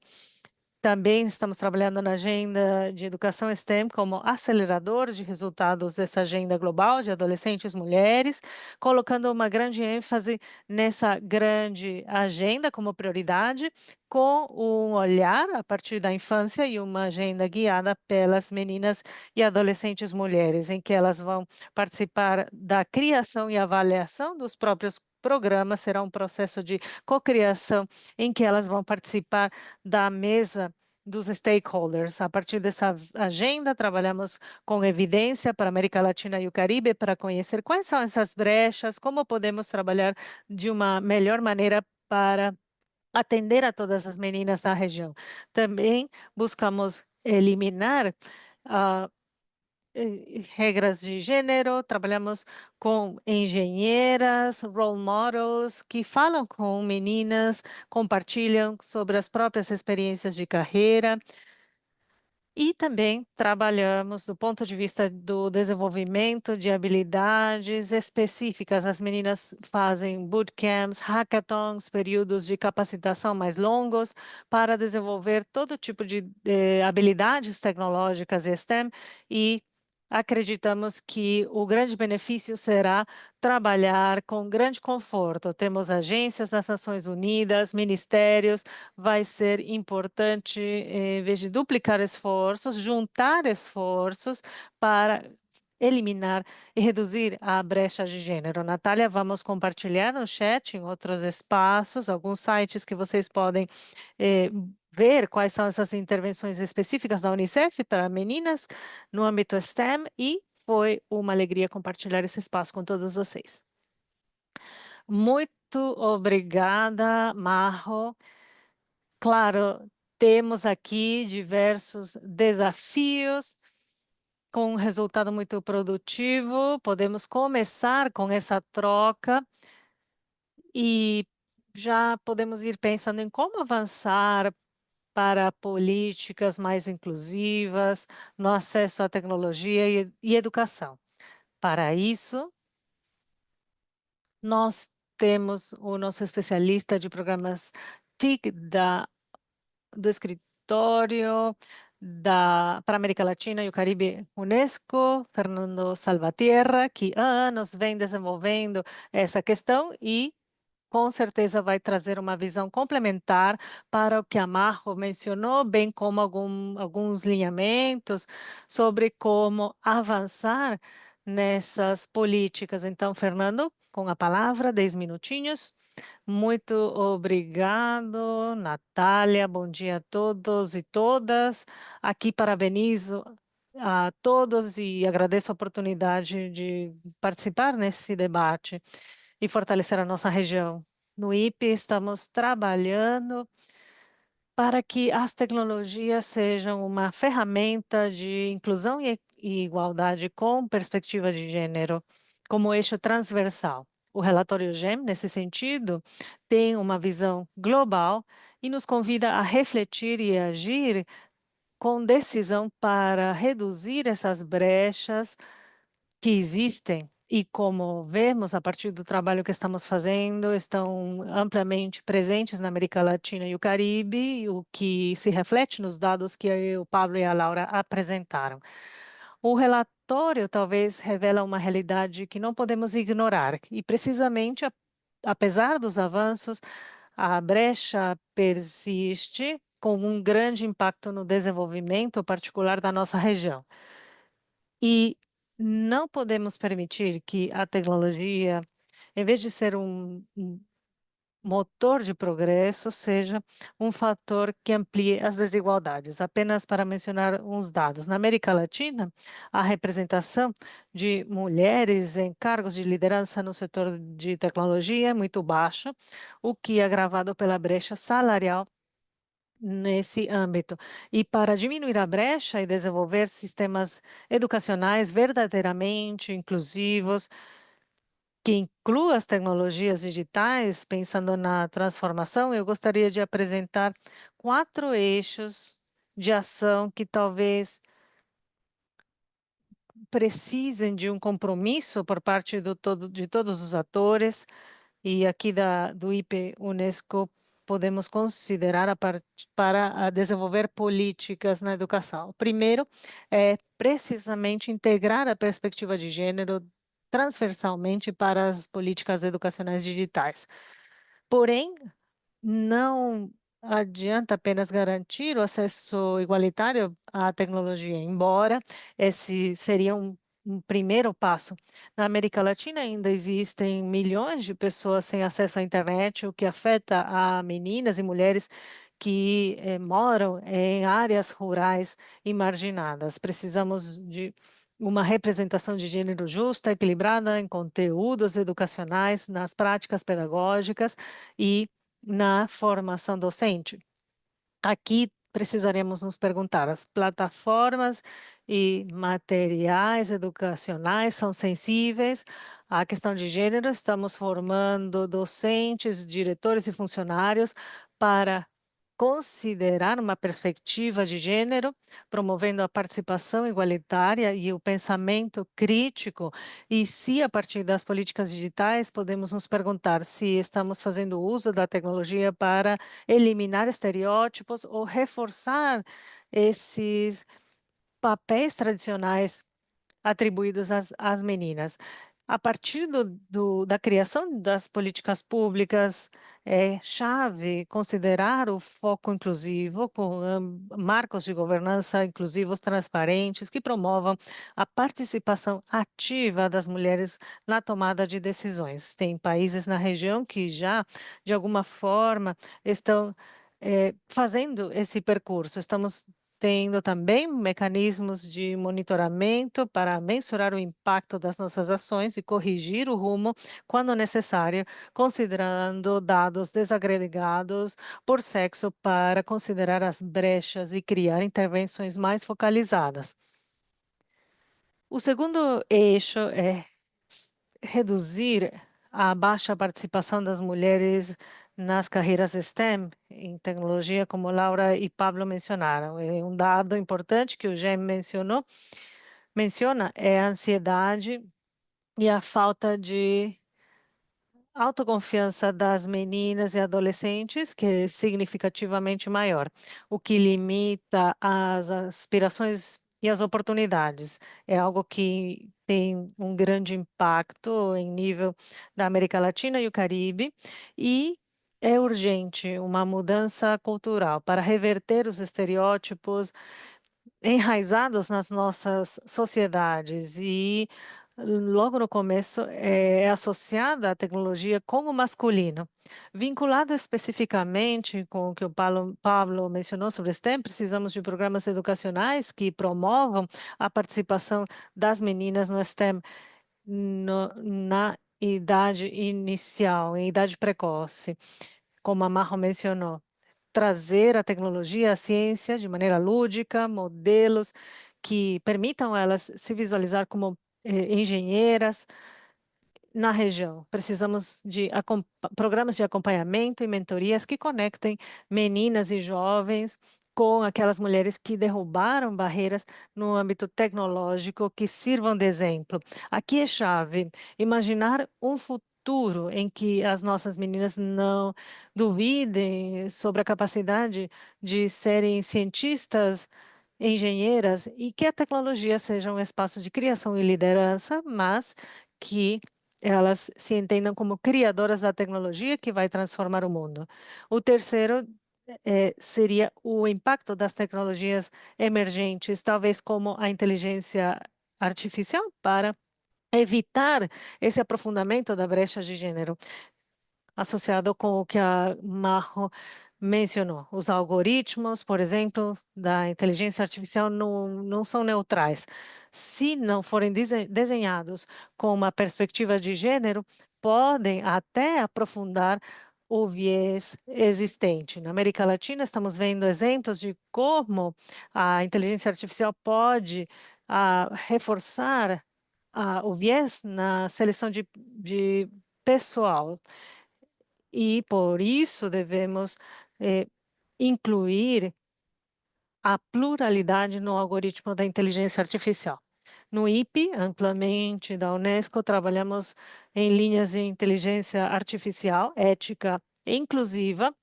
Também estamos trabalhando na agenda de educação STEM como acelerador de resultados dessa agenda global de adolescentes mulheres, colocando uma grande ênfase nessa grande agenda como prioridade, com um olhar a partir da infância e uma agenda guiada pelas meninas e adolescentes mulheres, em que elas vão participar da criação e avaliação dos próprios programas. Será um processo de cocriação em que elas vão participar da mesa dos stakeholders. A partir dessa agenda, trabalhamos com evidência para a América Latina e o Caribe para conhecer quais são essas brechas, como podemos trabalhar de uma melhor maneira para atender a todas as meninas da região. Também buscamos eliminar ah, regras de gênero, trabalhamos com engenheiras, role models, que falam com meninas, compartilham sobre as próprias experiências de carreira. E também trabalhamos do ponto de vista do desenvolvimento de habilidades específicas. As meninas fazem bootcamps, hackathons, períodos de capacitação mais longos para desenvolver todo tipo de habilidades tecnológicas e STEM, e acreditamos que o grande benefício será trabalhar com grande conforto. Temos agências das Nações Unidas, ministérios. Vai ser importante, em vez de duplicar esforços, juntar esforços para eliminar e reduzir a brecha de gênero. Natália, vamos compartilhar no chat, em outros espaços, alguns sites que vocês podem ver quais são essas intervenções específicas da Unicef para meninas no âmbito STEM, e foi uma alegria compartilhar esse espaço com todos vocês. Muito obrigada, Marro. Claro, temos aqui diversos desafios com um resultado muito produtivo. Podemos começar com essa troca e já podemos ir pensando em como avançar para políticas mais inclusivas no acesso à tecnologia e educação. Para isso, nós temos o nosso especialista de programas TIC do escritório para a América Latina e o Caribe Unesco, Fernando Salvatierra, que há anos vem desenvolvendo essa questão e com certeza vai trazer uma visão complementar para o que a Marro mencionou, bem como alguns linhamentos sobre como avançar nessas políticas. Então, Fernando, com a palavra, 10 minutinhos. Muito obrigado, Natália. Bom dia a todos e todas. Aqui parabenizo a todos e agradeço a oportunidade de participar nesse debate e fortalecer a nossa região. No IPE, estamos trabalhando para que as tecnologias sejam uma ferramenta de inclusão e igualdade com perspectiva de gênero como eixo transversal. O relatório GEM, nesse sentido, tem uma visão global e nos convida a refletir e agir com decisão para reduzir essas brechas que existem e, como vemos a partir do trabalho que estamos fazendo, estão amplamente presentes na América Latina e o Caribe, o que se reflete nos dados que o Pablo e a Laura apresentaram. O relatório talvez revela uma realidade que não podemos ignorar e, precisamente, apesar dos avanços, a brecha persiste com um grande impacto no desenvolvimento particular da nossa região. E não podemos permitir que a tecnologia, em vez de ser motor de progresso seja um fator que amplie as desigualdades. Apenas para mencionar uns dados, na América Latina, a representação de mulheres em cargos de liderança no setor de tecnologia é muito baixa, o que é agravado pela brecha salarial nesse âmbito. E para diminuir a brecha e desenvolver sistemas educacionais verdadeiramente inclusivos, que inclua as tecnologias digitais, pensando na transformação, eu gostaria de apresentar 4 eixos de ação que talvez precisem de um compromisso por parte de todos os atores, e aqui do IP Unesco podemos considerar para desenvolver políticas na educação. O primeiro é precisamente integrar a perspectiva de gênero transversalmente para as políticas educacionais digitais. Porém, não adianta apenas garantir o acesso igualitário à tecnologia, embora esse seria um primeiro passo. Na América Latina ainda existem milhões de pessoas sem acesso à internet, o que afeta a meninas e mulheres que moram em áreas rurais e marginadas. Precisamos de uma representação de gênero justa, equilibrada em conteúdos educacionais, nas práticas pedagógicas e na formação docente. Aqui precisaremos nos perguntar: as plataformas e materiais educacionais são sensíveis à questão de gênero? Estamos formando docentes, diretores e funcionários para considerar uma perspectiva de gênero, promovendo a participação igualitária e o pensamento crítico. E se, a partir das políticas digitais, podemos nos perguntar se estamos fazendo uso da tecnologia para eliminar estereótipos ou reforçar esses papéis tradicionais atribuídos às meninas. A partir da criação das políticas públicas, é chave considerar o foco inclusivo, com marcos de governança inclusivos transparentes que promovam a participação ativa das mulheres na tomada de decisões. Tem países na região que já, de alguma forma, estão fazendo esse percurso. Estamos tendo também mecanismos de monitoramento para mensurar o impacto das nossas ações e corrigir o rumo quando necessário, considerando dados desagregados por sexo para considerar as brechas e criar intervenções mais focalizadas. O segundo eixo é reduzir a baixa participação das mulheres nas carreiras STEM em tecnologia, como Laura e Pablo mencionaram. É um dado importante que o GEM menciona é a ansiedade e a falta de autoconfiança das meninas e adolescentes, que é significativamente maior, o que limita as aspirações e as oportunidades. É algo que tem um grande impacto em nível da América Latina e o Caribe, e é urgente uma mudança cultural para reverter os estereótipos enraizados nas nossas sociedades e logo no começo é associada à tecnologia com o masculino. Vinculado especificamente com o que o Pablo mencionou sobre STEM, precisamos de programas educacionais que promovam a participação das meninas no STEM na idade inicial, em idade precoce, como a Marro mencionou, trazer a tecnologia, a ciência de maneira lúdica, modelos que permitam elas se visualizar como engenheiras na região. Precisamos de programas de acompanhamento e mentorias que conectem meninas e jovens com aquelas mulheres que derrubaram barreiras no âmbito tecnológico, que sirvam de exemplo. Aqui é chave imaginar um futuro em que as nossas meninas não duvidem sobre a capacidade de serem cientistas, engenheiras, e que a tecnologia seja um espaço de criação e liderança, mas que elas se entendam como criadoras da tecnologia que vai transformar o mundo. O terceiro seria o impacto das tecnologias emergentes, talvez como a inteligência artificial, para evitar esse aprofundamento da brecha de gênero. associado com o que a Majo mencionou. Os algoritmos, por exemplo, da inteligência artificial não são neutrais. Se não forem desenhados com uma perspectiva de gênero, podem até aprofundar o viés existente. Na América Latina, estamos vendo exemplos de como a inteligência artificial pode reforçar o viés na seleção de pessoal. E por isso devemos incluir a pluralidade no algoritmo da inteligência artificial. No IPE, amplamente da Unesco, trabalhamos em linhas de inteligência artificial, ética e inclusiva,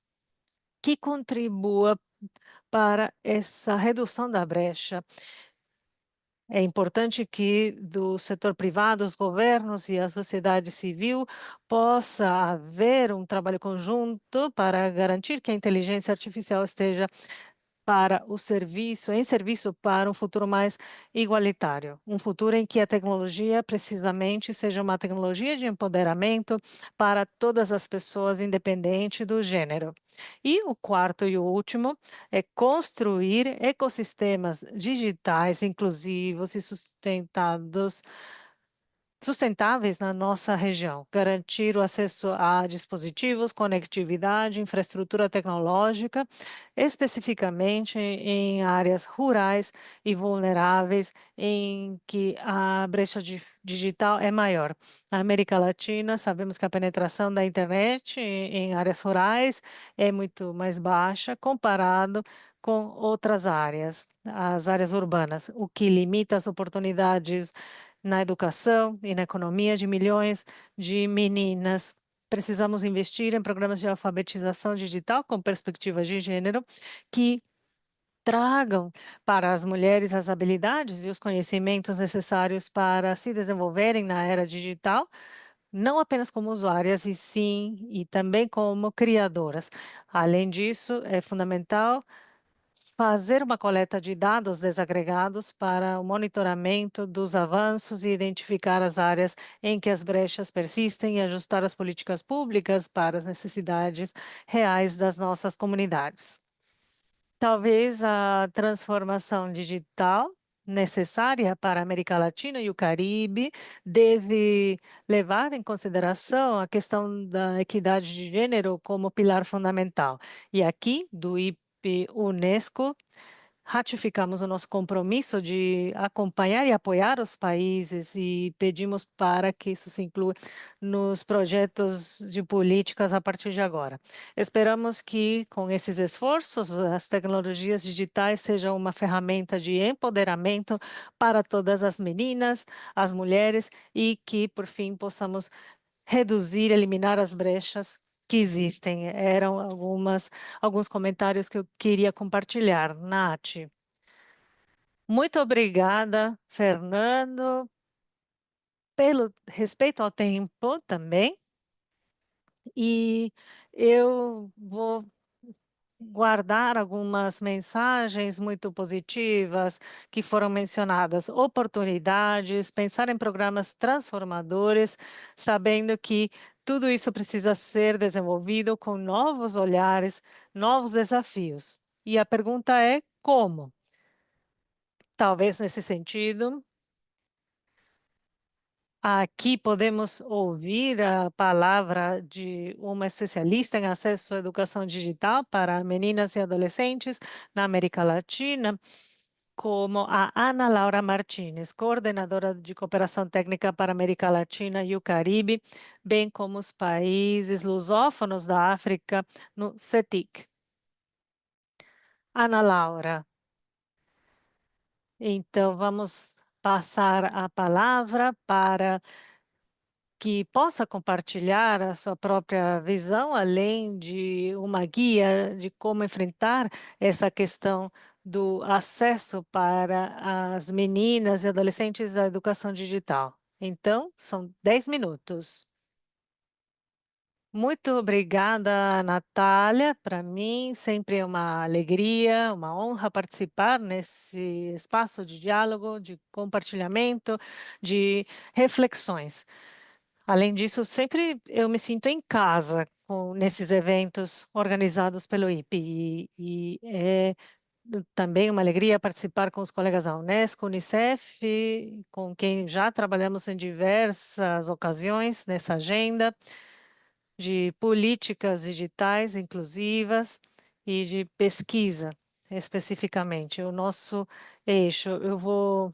que contribua para essa redução da brecha. É importante que do setor privado, os governos e a sociedade civil possa haver um trabalho conjunto para garantir que a inteligência artificial esteja para o serviço, em serviço para um futuro mais igualitário, um futuro em que a tecnologia precisamente seja uma tecnologia de empoderamento para todas as pessoas, independente do gênero. E o quarto e o último é construir ecossistemas digitais inclusivos e sustentáveis na nossa região, garantir o acesso a dispositivos, conectividade, infraestrutura tecnológica, especificamente em áreas rurais e vulneráveis, em que a brecha digital é maior. Na América Latina, sabemos que a penetração da internet em áreas rurais é muito mais baixa comparado com outras áreas, as áreas urbanas, o que limita as oportunidades na educação e na economia de milhões de meninas. Precisamos investir em programas de alfabetização digital com perspectiva de gênero que tragam para as mulheres as habilidades e os conhecimentos necessários para se desenvolverem na era digital, não apenas como usuárias, e sim e também como criadoras. Além disso, é fundamental fazer uma coleta de dados desagregados para o monitoramento dos avanços e identificar as áreas em que as brechas persistem e ajustar as políticas públicas para as necessidades reais das nossas comunidades. Talvez a transformação digital necessária para a América Latina e o Caribe deve levar em consideração a questão da equidade de gênero como pilar fundamental. E aqui, do IP Unesco, ratificamos o nosso compromisso de acompanhar e apoiar os países e pedimos para que isso se inclua nos projetos de políticas a partir de agora. Esperamos que, com esses esforços, as tecnologias digitais sejam uma ferramenta de empoderamento para todas as meninas, as mulheres e que, por fim, possamos reduzir, eliminar as brechas que existem. Eram alguns comentários que eu queria compartilhar. Nath. Muito obrigada, Fernando, pelo respeito ao tempo também. E eu vou guardar algumas mensagens muito positivas que foram mencionadas, oportunidades, pensar em programas transformadores, sabendo que tudo isso precisa ser desenvolvido com novos olhares, novos desafios. E a pergunta é como? Talvez nesse sentido, aqui podemos ouvir a palavra de uma especialista em acesso à educação digital para meninas e adolescentes na América Latina, como a Ana Laura Martínez, coordenadora de cooperação técnica para a América Latina e o Caribe, bem como os países lusófonos da África no CETIC. Ana Laura, então vamos passar a palavra para que possa compartilhar a sua própria visão, além de uma guia de como enfrentar essa questão do acesso para as meninas e adolescentes à educação digital. Então, são 10 minutos. Muito obrigada, Natália. Para mim, sempre é uma alegria, uma honra participar nesse espaço de diálogo, de compartilhamento, de reflexões. Além disso, sempre eu me sinto em casa nesses eventos organizados pelo IPE e é também uma alegria participar com os colegas da Unesco, Unicef, com quem já trabalhamos em diversas ocasiões nessa agenda de políticas digitais inclusivas e de pesquisa, especificamente. O nosso eixo, eu vou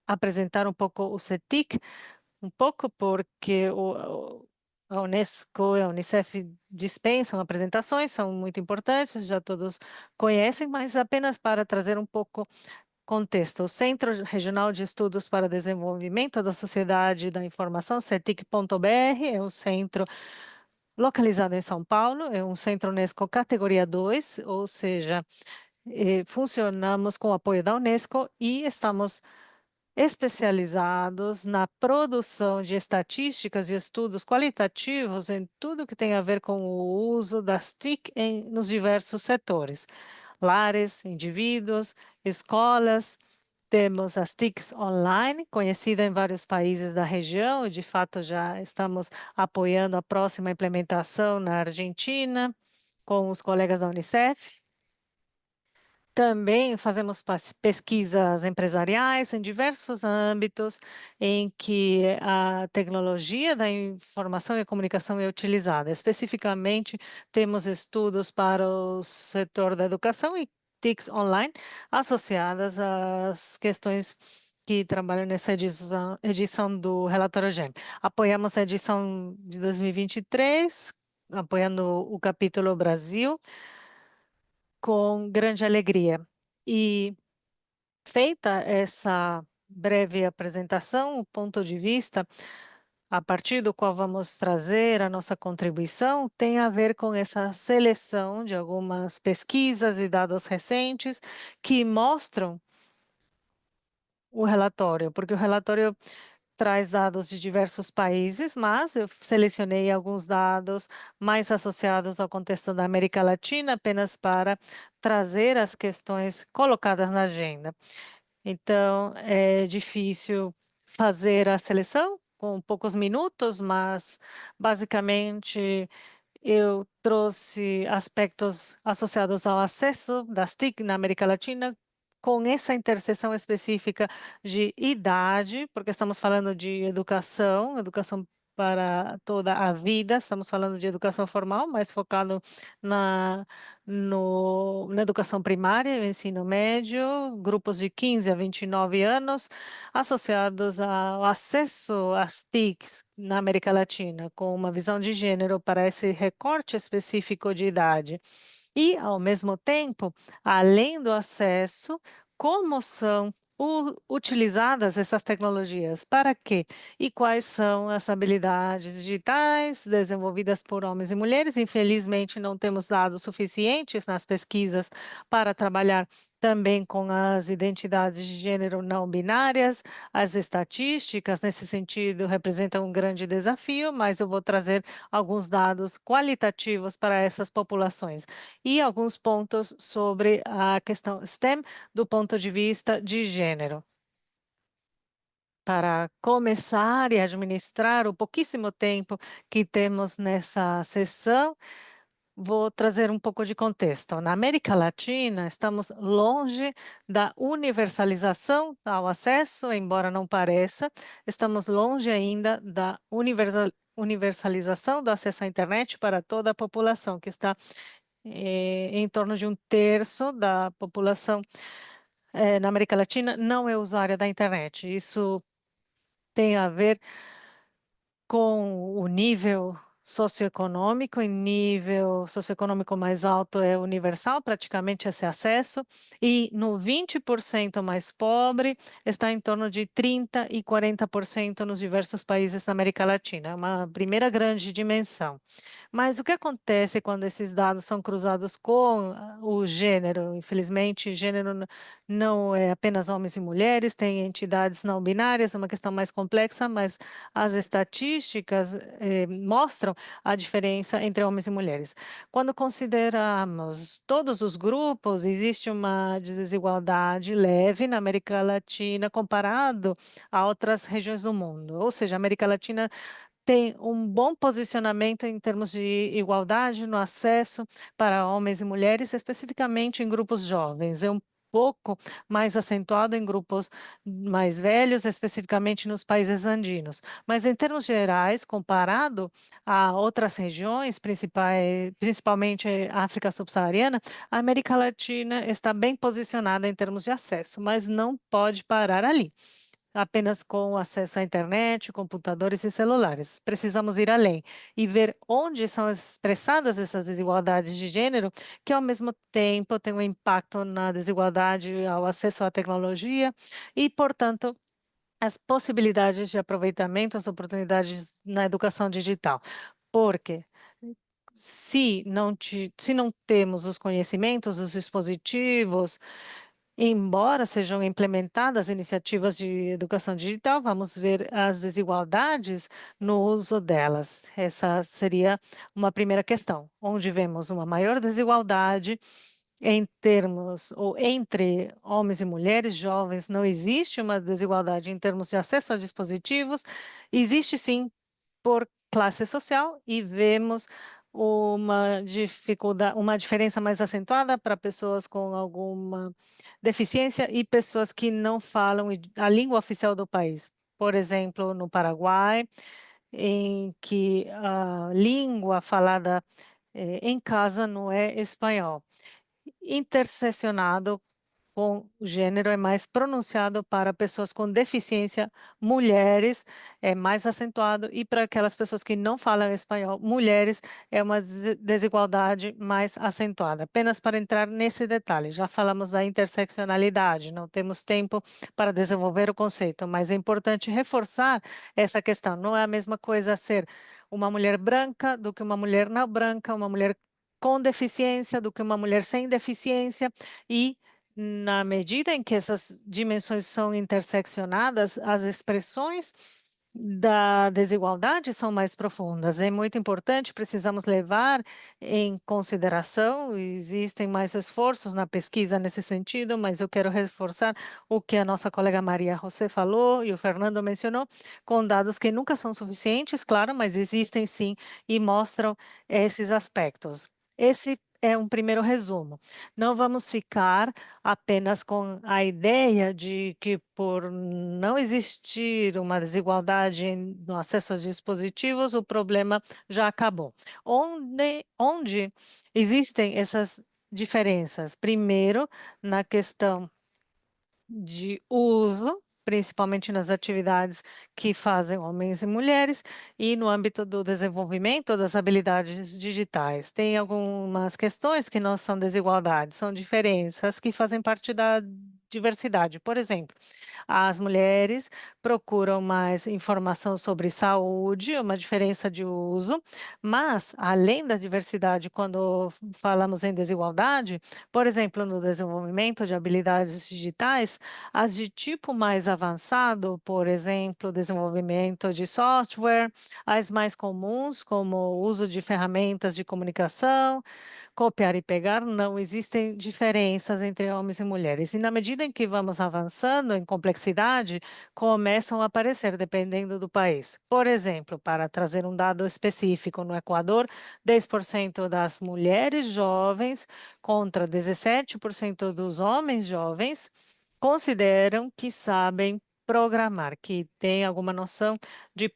apresentar um pouco o CETIC, um pouco porque a Unesco e a Unicef dispensam apresentações, são muito importantes, já todos conhecem, mas apenas para trazer um pouco contexto. O Centro Regional de Estudos para o Desenvolvimento da Sociedade da Informação, CETIC.br, é um centro localizado em São Paulo, é um centro Unesco categoria 2, ou seja, funcionamos com o apoio da Unesco e estamos especializados na produção de estatísticas e estudos qualitativos em tudo que tem a ver com o uso das TIC nos diversos setores, lares, indivíduos, escolas. Temos as TICs online, conhecida em vários países da região, e de fato já estamos apoiando a próxima implementação na Argentina, com os colegas da Unicef. Também fazemos pesquisas empresariais em diversos âmbitos em que a tecnologia da informação e comunicação é utilizada. Especificamente, temos estudos para o setor da educação e TICs online associadas às questões que trabalham nessa edição do relatório GEM. Apoiamos a edição de 2023, apoiando o capítulo Brasil com grande alegria. E feita essa breve apresentação, o ponto de vista a partir do qual vamos trazer a nossa contribuição tem a ver com essa seleção de algumas pesquisas e dados recentes que mostram o relatório, porque o relatório traz dados de diversos países, mas eu selecionei alguns dados mais associados ao contexto da América Latina, apenas para trazer as questões colocadas na agenda. Então, é difícil fazer a seleção com poucos minutos, mas basicamente eu trouxe aspectos associados ao acesso das TIC na América Latina, com essa interseção específica de idade, porque estamos falando de educação, educação para toda a vida, estamos falando de educação formal, mas focado na, na educação primária, ensino médio, grupos de 15 a 29 anos, associados ao acesso às TICs na América Latina, com uma visão de gênero para esse recorte específico de idade. E, ao mesmo tempo, além do acesso, como são utilizadas essas tecnologias? Para quê? E quais são as habilidades digitais desenvolvidas por homens e mulheres? Infelizmente, não temos dados suficientes nas pesquisas para trabalhar também com as identidades de gênero não binárias. As estatísticas, nesse sentido, representam um grande desafio, mas eu vou trazer alguns dados qualitativos para essas populações e alguns pontos sobre a questão STEM do ponto de vista de gênero. Para começar e administrar o pouquíssimo tempo que temos nessa sessão, vou trazer um pouco de contexto. Na América Latina, estamos longe da universalização ao acesso, embora não pareça, estamos longe ainda da universalização do acesso à internet para toda a população, que está em torno de um terço da população na América Latina não é usuária da internet. Isso tem a ver com o nível socioeconômico, em nível socioeconômico mais alto é universal, praticamente esse acesso, e no 20% mais pobre está em torno de 30% e 40% nos diversos países da América Latina, é uma primeira grande dimensão. Mas o que acontece quando esses dados são cruzados com o gênero? Infelizmente, gênero não é apenas homens e mulheres, tem entidades não binárias, é uma questão mais complexa, mas as estatísticas mostram a diferença entre homens e mulheres. Quando consideramos todos os grupos, existe uma desigualdade leve na América Latina comparado a outras regiões do mundo. Ou seja, a América Latina tem um bom posicionamento em termos de igualdade no acesso para homens e mulheres, especificamente em grupos jovens. É um pouco mais acentuado em grupos mais velhos, especificamente nos países andinos. Mas, em termos gerais, comparado a outras regiões, principalmente a África subsaariana, a América Latina está bem posicionada em termos de acesso, mas não pode parar ali apenas com acesso à internet, computadores e celulares. Precisamos ir além e ver onde são expressadas essas desigualdades de gênero, que ao mesmo tempo têm um impacto na desigualdade ao acesso à tecnologia e, portanto, as possibilidades de aproveitamento, as oportunidades na educação digital. Porque se não temos os conhecimentos, os dispositivos, embora sejam implementadas iniciativas de educação digital, vamos ver as desigualdades no uso delas. Essa seria uma primeira questão, onde vemos uma maior desigualdade em termos ou entre homens e mulheres jovens. Não existe uma desigualdade em termos de acesso a dispositivos, existe sim por classe social e vemos uma dificuldade, uma diferença mais acentuada para pessoas com alguma deficiência e pessoas que não falam a língua oficial do país. Por exemplo, no Paraguai, em que a língua falada em casa não é espanhol. Interseccionado com o gênero é mais pronunciado para pessoas com deficiência, mulheres, é mais acentuado, e para aquelas pessoas que não falam espanhol, mulheres, é uma desigualdade mais acentuada. Apenas para entrar nesse detalhe, já falamos da interseccionalidade, não temos tempo para desenvolver o conceito, mas é importante reforçar essa questão. Não é a mesma coisa ser uma mulher branca do que uma mulher não branca, uma mulher com deficiência do que uma mulher sem deficiência, e na medida em que essas dimensões são interseccionadas, as expressões da desigualdade são mais profundas. É muito importante, precisamos levar em consideração, existem mais esforços na pesquisa nesse sentido, mas eu quero reforçar o que a nossa colega Maria José falou e o Fernando mencionou, com dados que nunca são suficientes, claro, mas existem sim e mostram esses aspectos. Esse é um primeiro resumo. Não vamos ficar apenas com a ideia de que, por não existir uma desigualdade no acesso aos dispositivos, o problema já acabou. Onde existem essas diferenças? Primeiro, na questão de uso, principalmente nas atividades que fazem homens e mulheres, e no âmbito do desenvolvimento das habilidades digitais. Tem algumas questões que não são desigualdades, são diferenças que fazem parte da diversidade. Por exemplo, as mulheres procuram mais informação sobre saúde, uma diferença de uso, mas, além da diversidade, quando falamos em desigualdade, por exemplo, no desenvolvimento de habilidades digitais, as de tipo mais avançado, por exemplo, desenvolvimento de software, as mais comuns, como o uso de ferramentas de comunicação, copiar e pegar, não existem diferenças entre homens e mulheres. E na medida em que vamos avançando em complexidade, começam a aparecer, dependendo do país. Por exemplo, para trazer um dado específico, no Equador, 10% das mulheres jovens contra 17% dos homens jovens consideram que sabem programar, que têm alguma noção de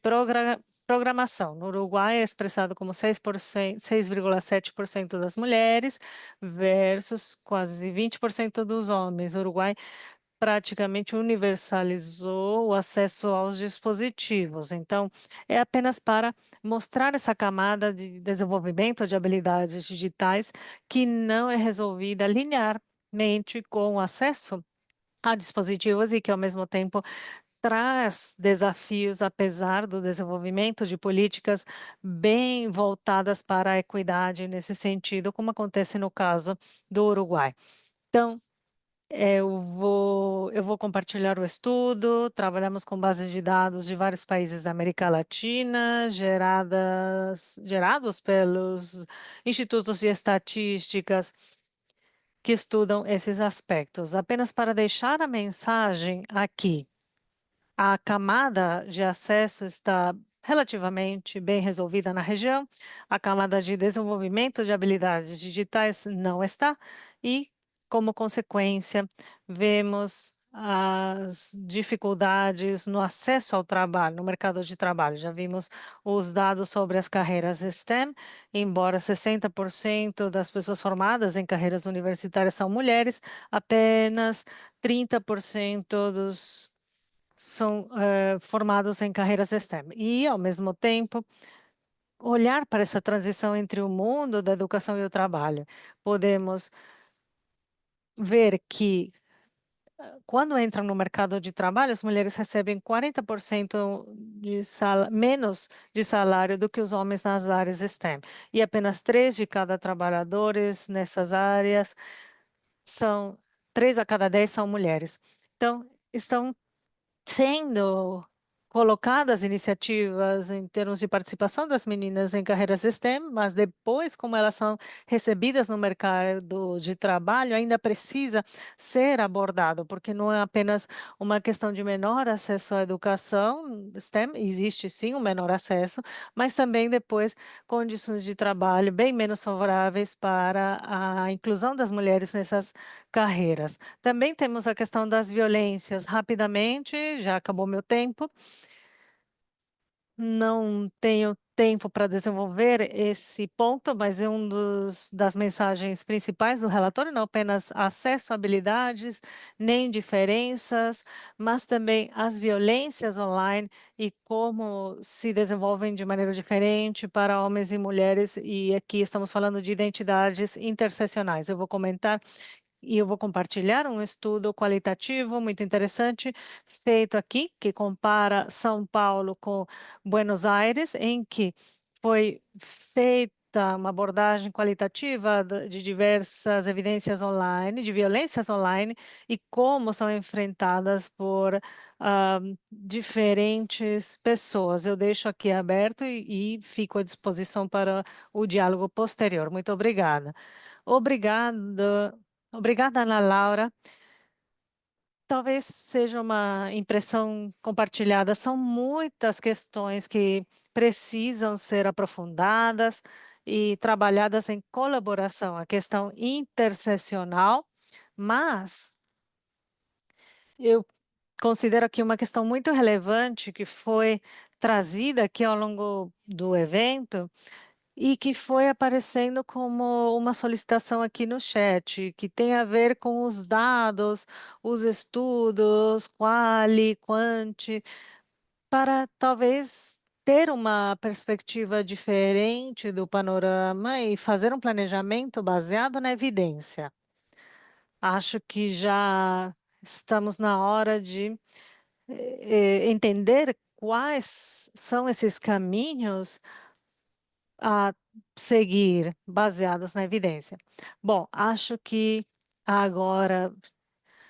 programação. No Uruguai é expressado como 6%, 6,7% das mulheres versus quase 20% dos homens. O Uruguai praticamente universalizou o acesso aos dispositivos. Então, é apenas para mostrar essa camada de desenvolvimento de habilidades digitais que não é resolvida linearmente com o acesso a dispositivos e que, ao mesmo tempo, traz desafios, apesar do desenvolvimento de políticas bem voltadas para a equidade nesse sentido, como acontece no caso do Uruguai. Então, eu vou compartilhar o estudo. Trabalhamos com bases de dados de vários países da América Latina, gerados pelos institutos de estatísticas que estudam esses aspectos. Apenas para deixar a mensagem aqui, a camada de acesso está relativamente bem resolvida na região, a camada de desenvolvimento de habilidades digitais não está, e, como consequência, vemos as dificuldades no acesso ao trabalho, no mercado de trabalho. Já vimos os dados sobre as carreiras STEM, embora 60% das pessoas formadas em carreiras universitárias são mulheres, apenas 30% dos são formados em carreiras STEM. E, ao mesmo tempo, olhar para essa transição entre o mundo da educação e o trabalho. Podemos ver que, quando entram no mercado de trabalho, as mulheres recebem 40% menos de salário do que os homens nas áreas STEM. E apenas 3 de cada trabalhadores nessas áreas são, 3 a cada 10 são mulheres. Então, estão sendo colocadas iniciativas em termos de participação das meninas em carreiras STEM, mas depois, como elas são recebidas no mercado de trabalho, ainda precisa ser abordado, porque não é apenas uma questão de menor acesso à educação STEM, existe sim um menor acesso, mas também depois condições de trabalho bem menos favoráveis para a inclusão das mulheres nessas carreiras. Também temos a questão das violências. Rapidamente, já acabou meu tempo. Não tenho tempo para desenvolver esse ponto, mas é das mensagens principais do relatório, não apenas acesso a habilidades, nem diferenças, mas também as violências online e como se desenvolvem de maneira diferente para homens e mulheres. E aqui estamos falando de identidades interseccionais. Eu vou comentar e eu vou compartilhar um estudo qualitativo muito interessante feito aqui, que compara São Paulo com Buenos Aires, em que foi feita uma abordagem qualitativa de diversas evidências online, de violências online, e como são enfrentadas por diferentes pessoas. Eu deixo aqui aberto e fico à disposição para o diálogo posterior. Muito obrigada. Obrigada. Obrigada, Ana Laura. Talvez seja uma impressão compartilhada. São muitas questões que precisam ser aprofundadas e trabalhadas em colaboração, a questão interseccional, mas eu considero aqui uma questão muito relevante que foi trazida aqui ao longo do evento e que foi aparecendo como uma solicitação aqui no chat, que tem a ver com os dados, os estudos, quali, quanti, para talvez ter uma perspectiva diferente do panorama e fazer um planejamento baseado na evidência. Acho que já estamos na hora de entender quais são esses caminhos a seguir baseados na evidência. Bom, acho que agora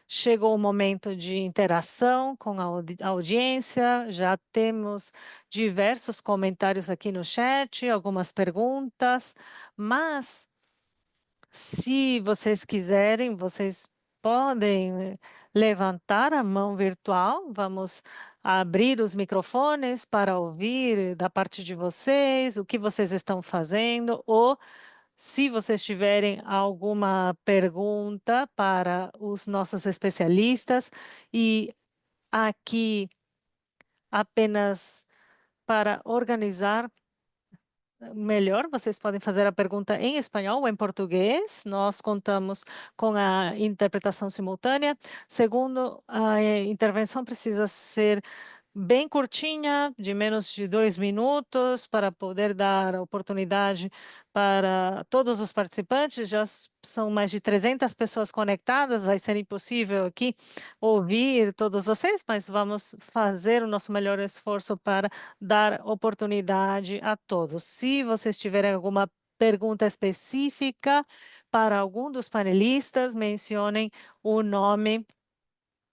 chegou o momento de interação com a audiência. Já temos diversos comentários aqui no chat, algumas perguntas, mas se vocês quiserem, vocês podem levantar a mão virtual. Vamos abrir os microfones para ouvir da parte de vocês o que vocês estão fazendo, ou se vocês tiverem alguma pergunta para os nossos especialistas. E aqui, apenas para organizar melhor, vocês podem fazer a pergunta em espanhol ou em português. Nós contamos com a interpretação simultânea. Segundo, a intervenção precisa ser bem curtinha, de menos de 2 minutos, para poder dar oportunidade para todos os participantes. Já são mais de 300 pessoas conectadas, vai ser impossível aqui ouvir todos vocês, mas vamos fazer o nosso melhor esforço para dar oportunidade a todos. Se vocês tiverem alguma pergunta específica para algum dos panelistas, mencionem o nome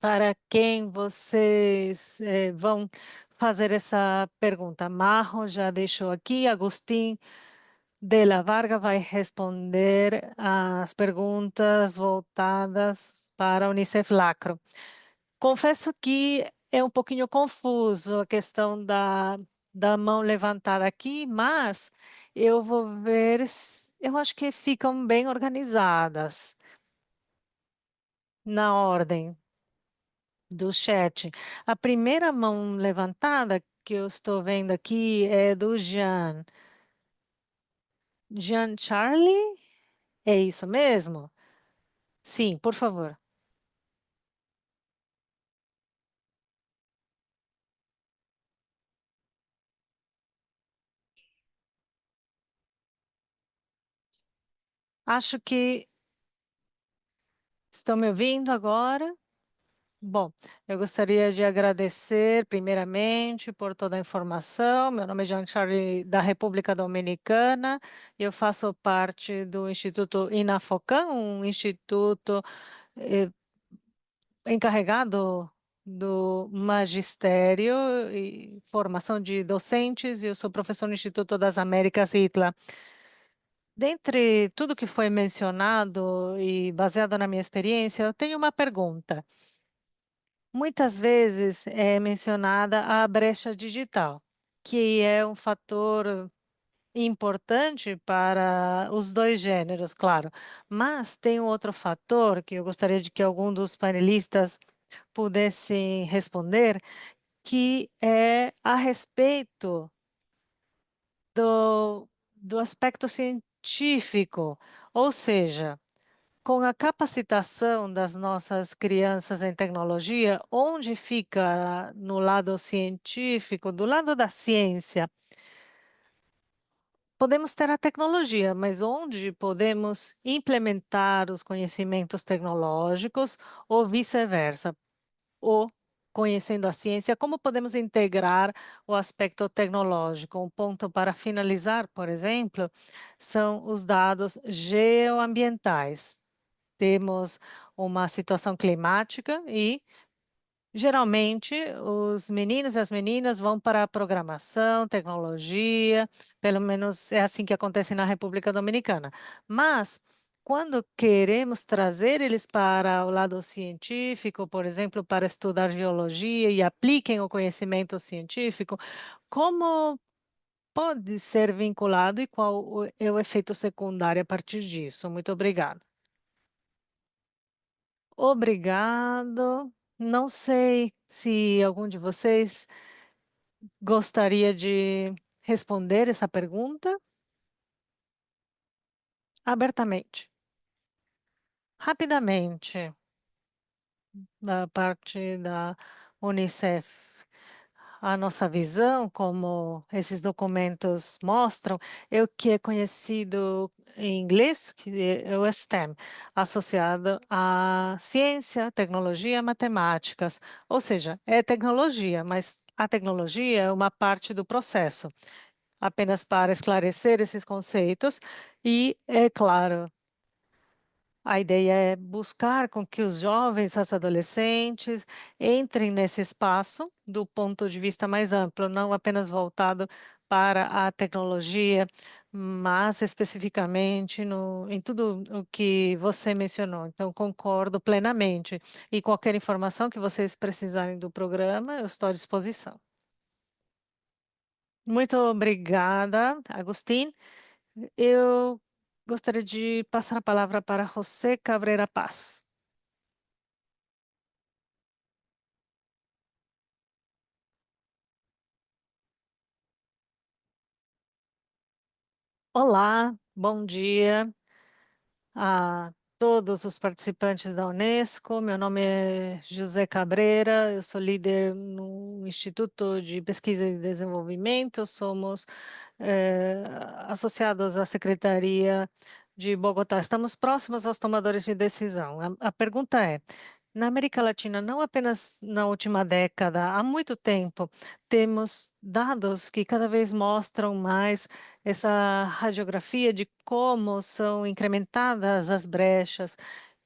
para quem vocês vão fazer essa pergunta. Marro já deixou aqui, Agustín de la Varga vai responder as perguntas voltadas para a Unicef Lacro. Confesso que é um pouquinho confuso a questão da mão levantada aqui, mas eu vou ver, eu acho que ficam bem organizadas na ordem do chat. A primeira mão levantada que eu estou vendo aqui é do Jean. Jean Charlie? É isso mesmo? Sim, por favor. Acho que estão me ouvindo agora. Bom, eu gostaria de agradecer, primeiramente, por toda a informação. Meu nome é Jean Charles, da República Dominicana. Eu faço parte do Instituto Inafocam, um instituto eh, encarregado do magistério e formação de docentes. Eu sou professor no Instituto das Américas, ITLA. Dentre tudo que foi mencionado e baseado na minha experiência, eu tenho uma pergunta. Muitas vezes é mencionada a brecha digital, que é um fator importante para os dois gêneros, claro. Mas tem um outro fator que eu gostaria de que algum dos panelistas pudesse responder, que é a respeito do aspecto científico, ou seja, com a capacitação das nossas crianças em tecnologia, onde fica no lado científico, do lado da ciência, podemos ter a tecnologia, mas onde podemos implementar os conhecimentos tecnológicos ou vice-versa? Ou, conhecendo a ciência, como podemos integrar o aspecto tecnológico? Um ponto para finalizar, por exemplo, são os dados geoambientais. Temos uma situação climática e, geralmente, os meninos e as meninas vão para a programação, tecnologia, pelo menos é assim que acontece na República Dominicana. Mas, quando queremos trazer eles para o lado científico, por exemplo, para estudar geologia e apliquem o conhecimento científico, como pode ser vinculado e qual é o efeito secundário a partir disso? Muito obrigada. Obrigado. Não sei se algum de vocês gostaria de responder essa pergunta abertamente. Rapidamente, da parte da Unicef. A nossa visão, como esses documentos mostram, é o que é conhecido em inglês, que é o STEM, associado à ciência, tecnologia, matemáticas. Ou seja, é tecnologia, mas a tecnologia é uma parte do processo. Apenas para esclarecer esses conceitos, e, é claro, a ideia é buscar com que os jovens, as adolescentes, entrem nesse espaço do ponto de vista mais amplo, não apenas voltado para a tecnologia, mas especificamente em tudo o que você mencionou. Então, concordo plenamente. E qualquer informação que vocês precisarem do programa, eu estou à disposição. Muito obrigada, Agostinho. Eu gostaria de passar a palavra para José Cabreira Paz. Olá, bom dia a todos os participantes da Unesco. Meu nome é José Cabreira, eu sou líder no Instituto de Pesquisa e Desenvolvimento. Somos eh, associados à Secretaria de Bogotá. Estamos próximos aos tomadores de decisão. A pergunta é: na América Latina, não apenas na última década, há muito tempo, temos dados que cada vez mostram mais essa radiografia de como são incrementadas as brechas.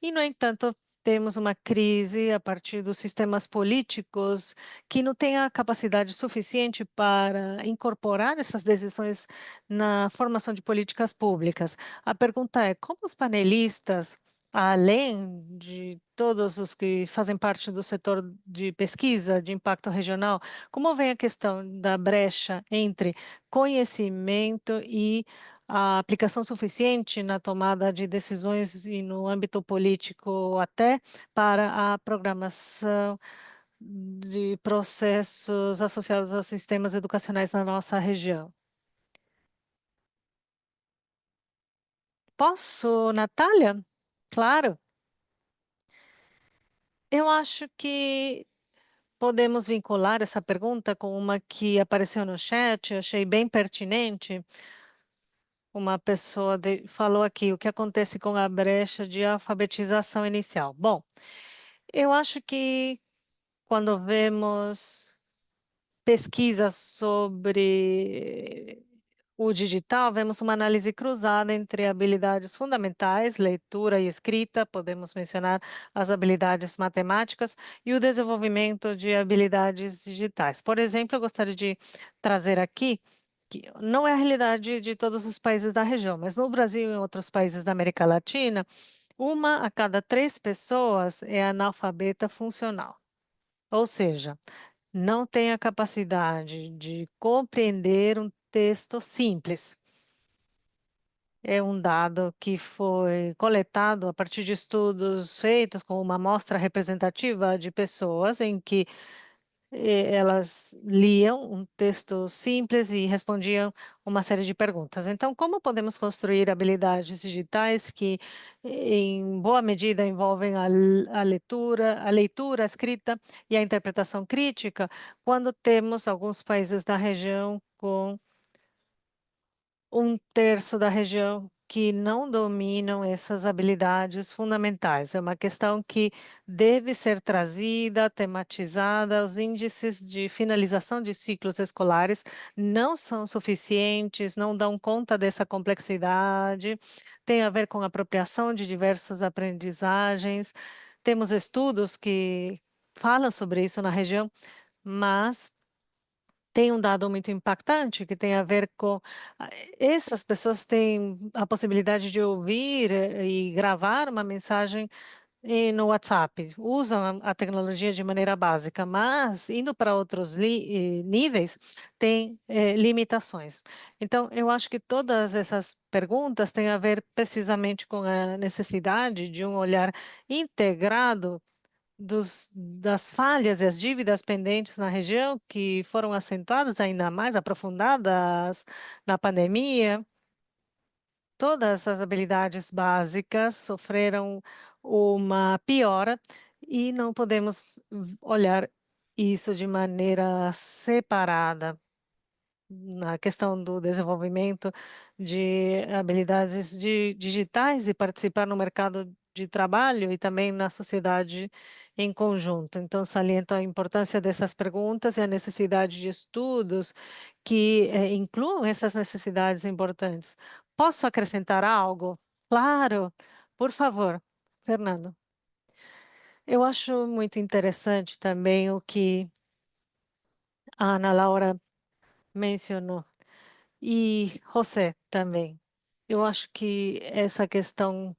E, no entanto, temos uma crise a partir dos sistemas políticos que não têm a capacidade suficiente para incorporar essas decisões na formação de políticas públicas. A pergunta é: como os panelistas além de todos os que fazem parte do setor de pesquisa de impacto regional, como vem a questão da brecha entre conhecimento e a aplicação suficiente na tomada de decisões e no âmbito político, até para a programação de processos associados aos sistemas educacionais na nossa região? Posso, Natália? Claro. Eu acho que podemos vincular essa pergunta com uma que apareceu no chat, eu achei bem pertinente. Uma pessoa falou aqui o que acontece com a brecha de alfabetização inicial. Bom, eu acho que quando vemos pesquisas sobre o digital, vemos uma análise cruzada entre habilidades fundamentais, leitura e escrita, podemos mencionar as habilidades matemáticas e o desenvolvimento de habilidades digitais. Por exemplo, eu gostaria de trazer aqui que não é a realidade de todos os países da região, mas no Brasil e em outros países da América Latina, uma a cada 3 pessoas é analfabeta funcional. Ou seja, não tem a capacidade de compreender um texto simples. É um dado que foi coletado a partir de estudos feitos com uma amostra representativa de pessoas em que elas liam um texto simples e respondiam uma série de perguntas. Então, como podemos construir habilidades digitais que, em boa medida, envolvem a leitura, a escrita e a interpretação crítica, quando temos alguns países da região com 1/3 da região que não dominam essas habilidades fundamentais? É uma questão que deve ser trazida, tematizada. Os índices de finalização de ciclos escolares não são suficientes, não dão conta dessa complexidade. Tem a ver com a apropriação de diversas aprendizagens. Temos estudos que falam sobre isso na região, mas tem um dado muito impactante que tem a ver com ah, essas pessoas têm a possibilidade de ouvir e gravar uma mensagem no WhatsApp, usam a tecnologia de maneira básica, mas indo para outros níveis, tem limitações. Então, eu acho que todas essas perguntas têm a ver precisamente com a necessidade de um olhar integrado das falhas e as dívidas pendentes na região, que foram acentuadas ainda mais, aprofundadas na pandemia. Todas as habilidades básicas sofreram uma piora e não podemos olhar isso de maneira separada na questão do desenvolvimento de habilidades digitais e participar no mercado de trabalho e também na sociedade em conjunto. Então, saliento a importância dessas perguntas e a necessidade de estudos que incluam essas necessidades importantes. Posso acrescentar algo? Claro, por favor, Fernando. Eu acho muito interessante também o que a Ana Laura mencionou. E José também. Eu acho que essa questão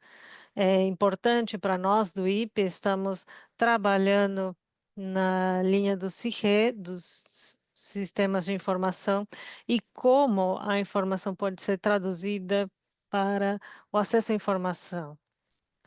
é importante para nós do IPE. Estamos trabalhando na linha do SIRE, dos sistemas de informação, e como a informação pode ser traduzida para o acesso à informação.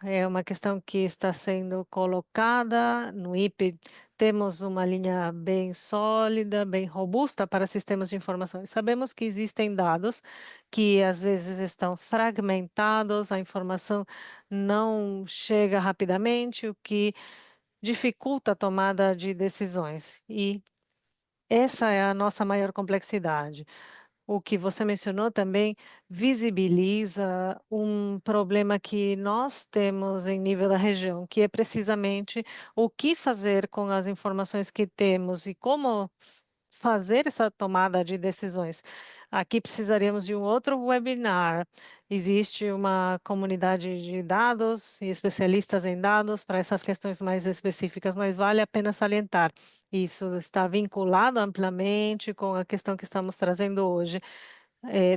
É uma questão que está sendo colocada no IPE. Temos uma linha bem sólida, bem robusta para sistemas de informação. E sabemos que existem dados que às vezes estão fragmentados, a informação não chega rapidamente, o que dificulta a tomada de decisões. E essa é a nossa maior complexidade. O que você mencionou também visibiliza um problema que nós temos em nível da região, que é precisamente o que fazer com as informações que temos e como fazer essa tomada de decisões. Aqui precisaríamos de um outro webinar. Existe uma comunidade de dados e especialistas em dados para essas questões mais específicas, mas vale a pena salientar. Isso está vinculado amplamente com a questão que estamos trazendo hoje,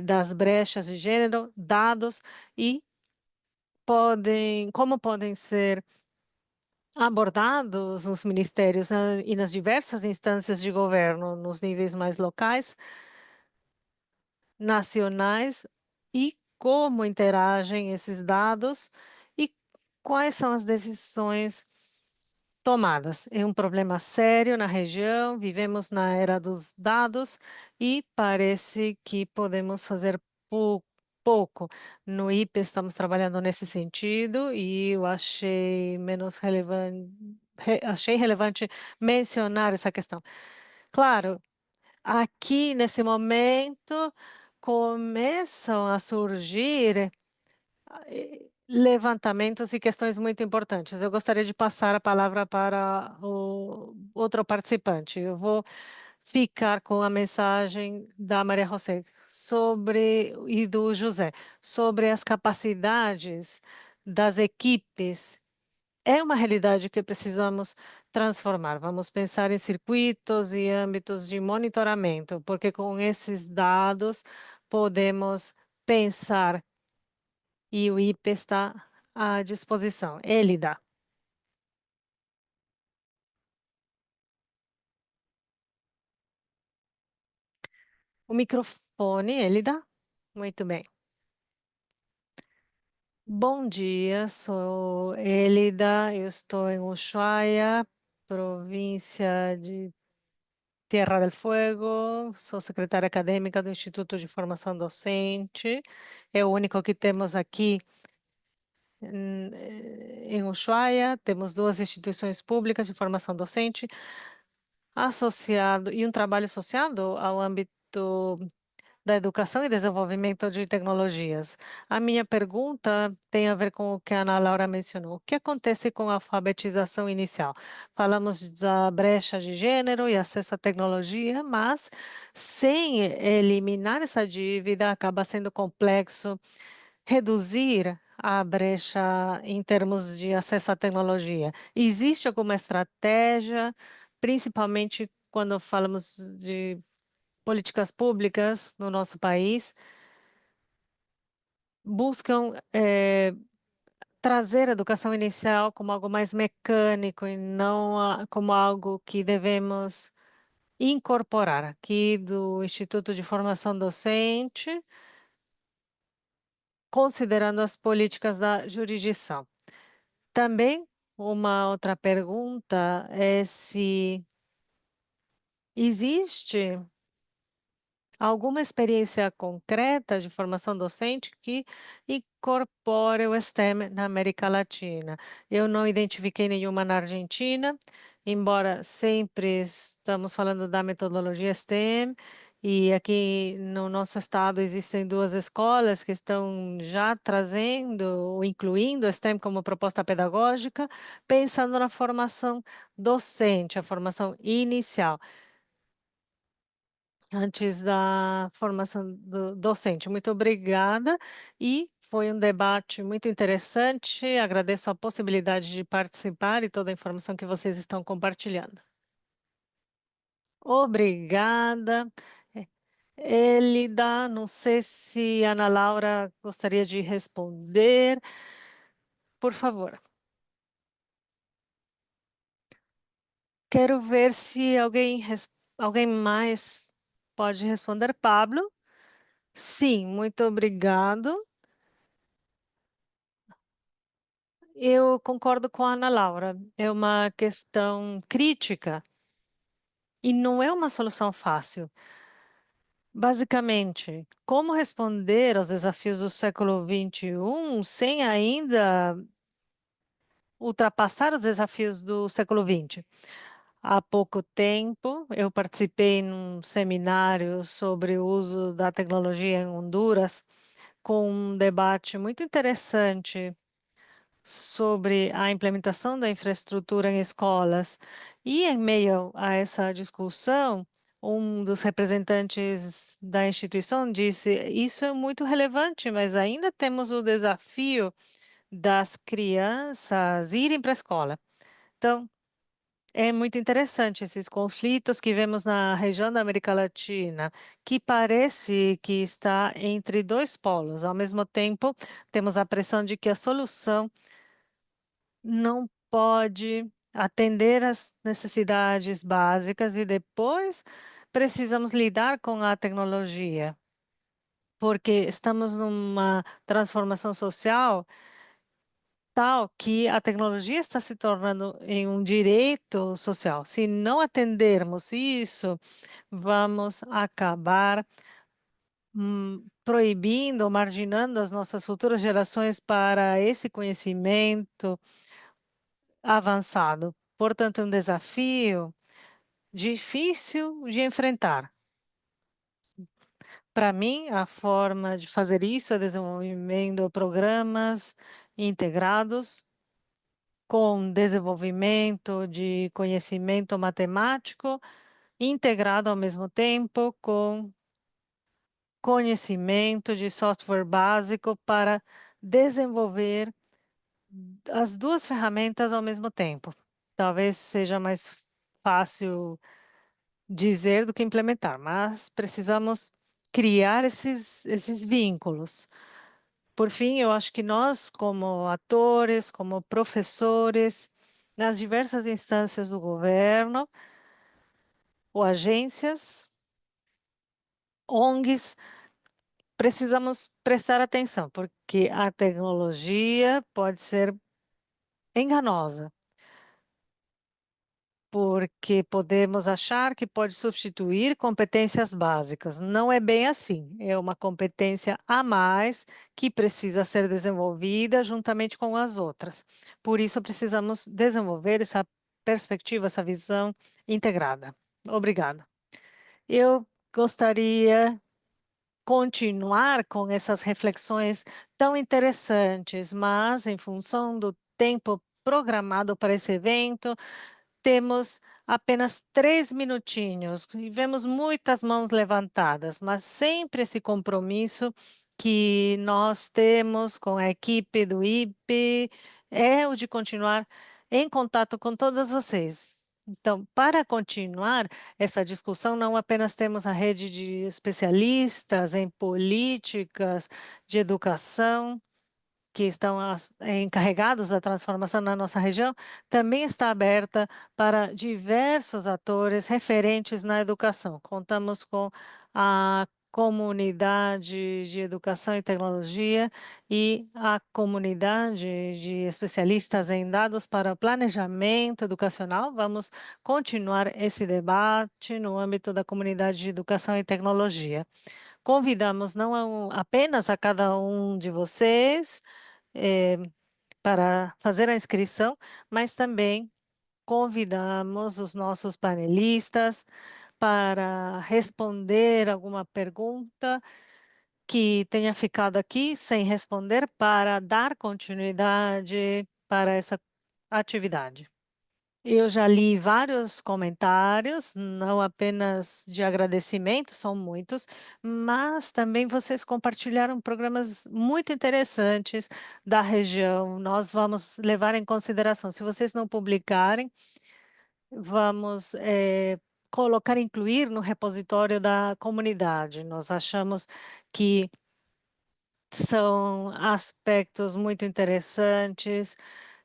das brechas de gênero, dados e como podem ser abordados nos ministérios, e nas diversas instâncias de governo, nos níveis mais locais, nacionais, e como interagem esses dados e quais são as decisões tomadas. É um problema sério na região, vivemos na era dos dados e parece que podemos fazer pouco. No IPE estamos trabalhando nesse sentido e eu achei relevante mencionar essa questão. Claro, aqui nesse momento começam a surgir levantamentos e questões muito importantes. Eu gostaria de passar a palavra para o outro participante. Eu vou ficar com a mensagem da Maria José e do José sobre as capacidades das equipes. É uma realidade que precisamos transformar. Vamos pensar em circuitos e âmbitos de monitoramento, porque com esses dados podemos pensar e o IP está à disposição. Ele dá. O microfone, ele dá. Muito bem. Bom dia, sou Elida, eu estou em Ushuaia, província de Tierra del Fuego, sou secretária acadêmica do Instituto de Formação Docente, é o único que temos aqui em Ushuaia, temos duas instituições públicas de formação docente, associado e um trabalho associado ao âmbito da educação e desenvolvimento de tecnologias. A minha pergunta tem a ver com o que a Ana Laura mencionou. O que acontece com a alfabetização inicial? Falamos da brecha de gênero e acesso à tecnologia, mas sem eliminar essa dívida, acaba sendo complexo reduzir a brecha em termos de acesso à tecnologia. Existe alguma estratégia, principalmente quando falamos de políticas públicas no nosso país, buscam trazer a educação inicial como algo mais mecânico e não como algo que devemos incorporar aqui do Instituto de Formação Docente, considerando as políticas da jurisdição. Também uma outra pergunta é se existe alguma experiência concreta de formação docente que incorpore o STEM na América Latina. Eu não identifiquei nenhuma na Argentina, embora sempre estamos falando da metodologia STEM, e aqui no nosso estado existem duas escolas que estão já trazendo ou incluindo o STEM como proposta pedagógica, pensando na formação docente, a formação inicial antes da formação do docente. Muito obrigada e foi um debate muito interessante. Agradeço a possibilidade de participar e toda a informação que vocês estão compartilhando. Obrigada. É, Elida, não sei se a Ana Laura gostaria de responder. Por favor. Quero ver se alguém mais pode responder. Pablo? Sim, muito obrigado. Eu concordo com a Ana Laura. É uma questão crítica e não é uma solução fácil. Basicamente, como responder aos desafios do século XXI sem ainda ultrapassar os desafios do século XX? Há pouco tempo, eu participei num seminário sobre o uso da tecnologia em Honduras, com um debate muito interessante sobre a implementação da infraestrutura em escolas. E, em meio a essa discussão, um dos representantes da instituição disse: Isso é muito relevante, mas ainda temos o desafio das crianças irem para a escola. Então, É muito interessante esses conflitos que vemos na região da América Latina, que parece que está entre dois polos. Ao mesmo tempo, temos a pressão de que a solução não pode atender às necessidades básicas e depois precisamos lidar com a tecnologia, porque estamos numa transformação social tal que a tecnologia está se tornando em um direito social. Se não atendermos isso, vamos acabar proibindo ou marginando as nossas futuras gerações para esse conhecimento avançado. Portanto, é um desafio difícil de enfrentar. Para mim, a forma de fazer isso é desenvolvendo programas integrados com desenvolvimento de conhecimento matemático, integrado ao mesmo tempo com conhecimento de software básico para desenvolver as duas ferramentas ao mesmo tempo. Talvez seja mais fácil dizer do que implementar, mas precisamos criar esses vínculos. Por fim, eu acho que nós, como atores, como professores, nas diversas instâncias do governo, ou agências, ONGs, precisamos prestar atenção, porque a tecnologia pode ser enganosa, porque podemos achar que pode substituir competências básicas. Não é bem assim. É uma competência a mais que precisa ser desenvolvida juntamente com as outras. Por isso, precisamos desenvolver essa perspectiva, essa visão integrada. Obrigada. Eu gostaria continuar com essas reflexões tão interessantes, mas em função do tempo programado para esse evento, temos apenas 3 minutinhos e vemos muitas mãos levantadas, mas sempre esse compromisso que nós temos com a equipe do IPE é o de continuar em contato com todas vocês. Então, para continuar essa discussão, não apenas temos a rede de especialistas em políticas de educação, que estão encarregados da transformação na nossa região, também está aberta para diversos atores referentes na educação. Contamos com a comunidade de educação e tecnologia e a comunidade de especialistas em dados para planejamento educacional. Vamos continuar esse debate no âmbito da comunidade de educação e tecnologia. Convidamos não apenas a cada um de vocês, eh, para fazer a inscrição, mas também convidamos os nossos panelistas para responder alguma pergunta que tenha ficado aqui sem responder, para dar continuidade para essa atividade. Eu já li vários comentários, não apenas de agradecimento, são muitos, mas também vocês compartilharam programas muito interessantes da região. Nós vamos levar em consideração. Se vocês não publicarem, vamos colocar, incluir no repositório da comunidade. Nós achamos que são aspectos muito interessantes,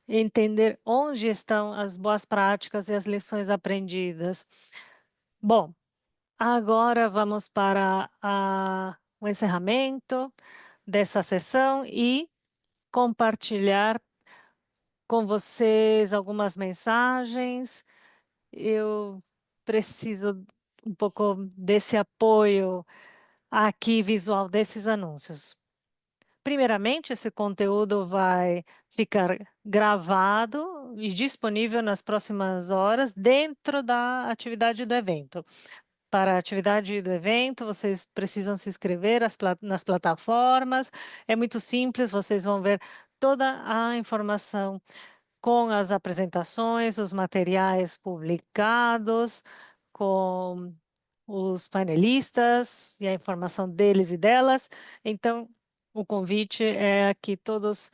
entender onde estão as boas práticas e as lições aprendidas. Bom, agora vamos para o encerramento dessa sessão e compartilhar com vocês algumas mensagens. Eu preciso um pouco desse apoio aqui visual desses anúncios. Primeiramente, esse conteúdo vai ficar gravado e disponível nas próximas horas dentro da atividade do evento. Para a atividade do evento, vocês precisam se inscrever nas plataformas. É muito simples, vocês vão ver toda a informação com as apresentações, os materiais publicados, com os panelistas e a informação deles e delas. Então, o convite é que todos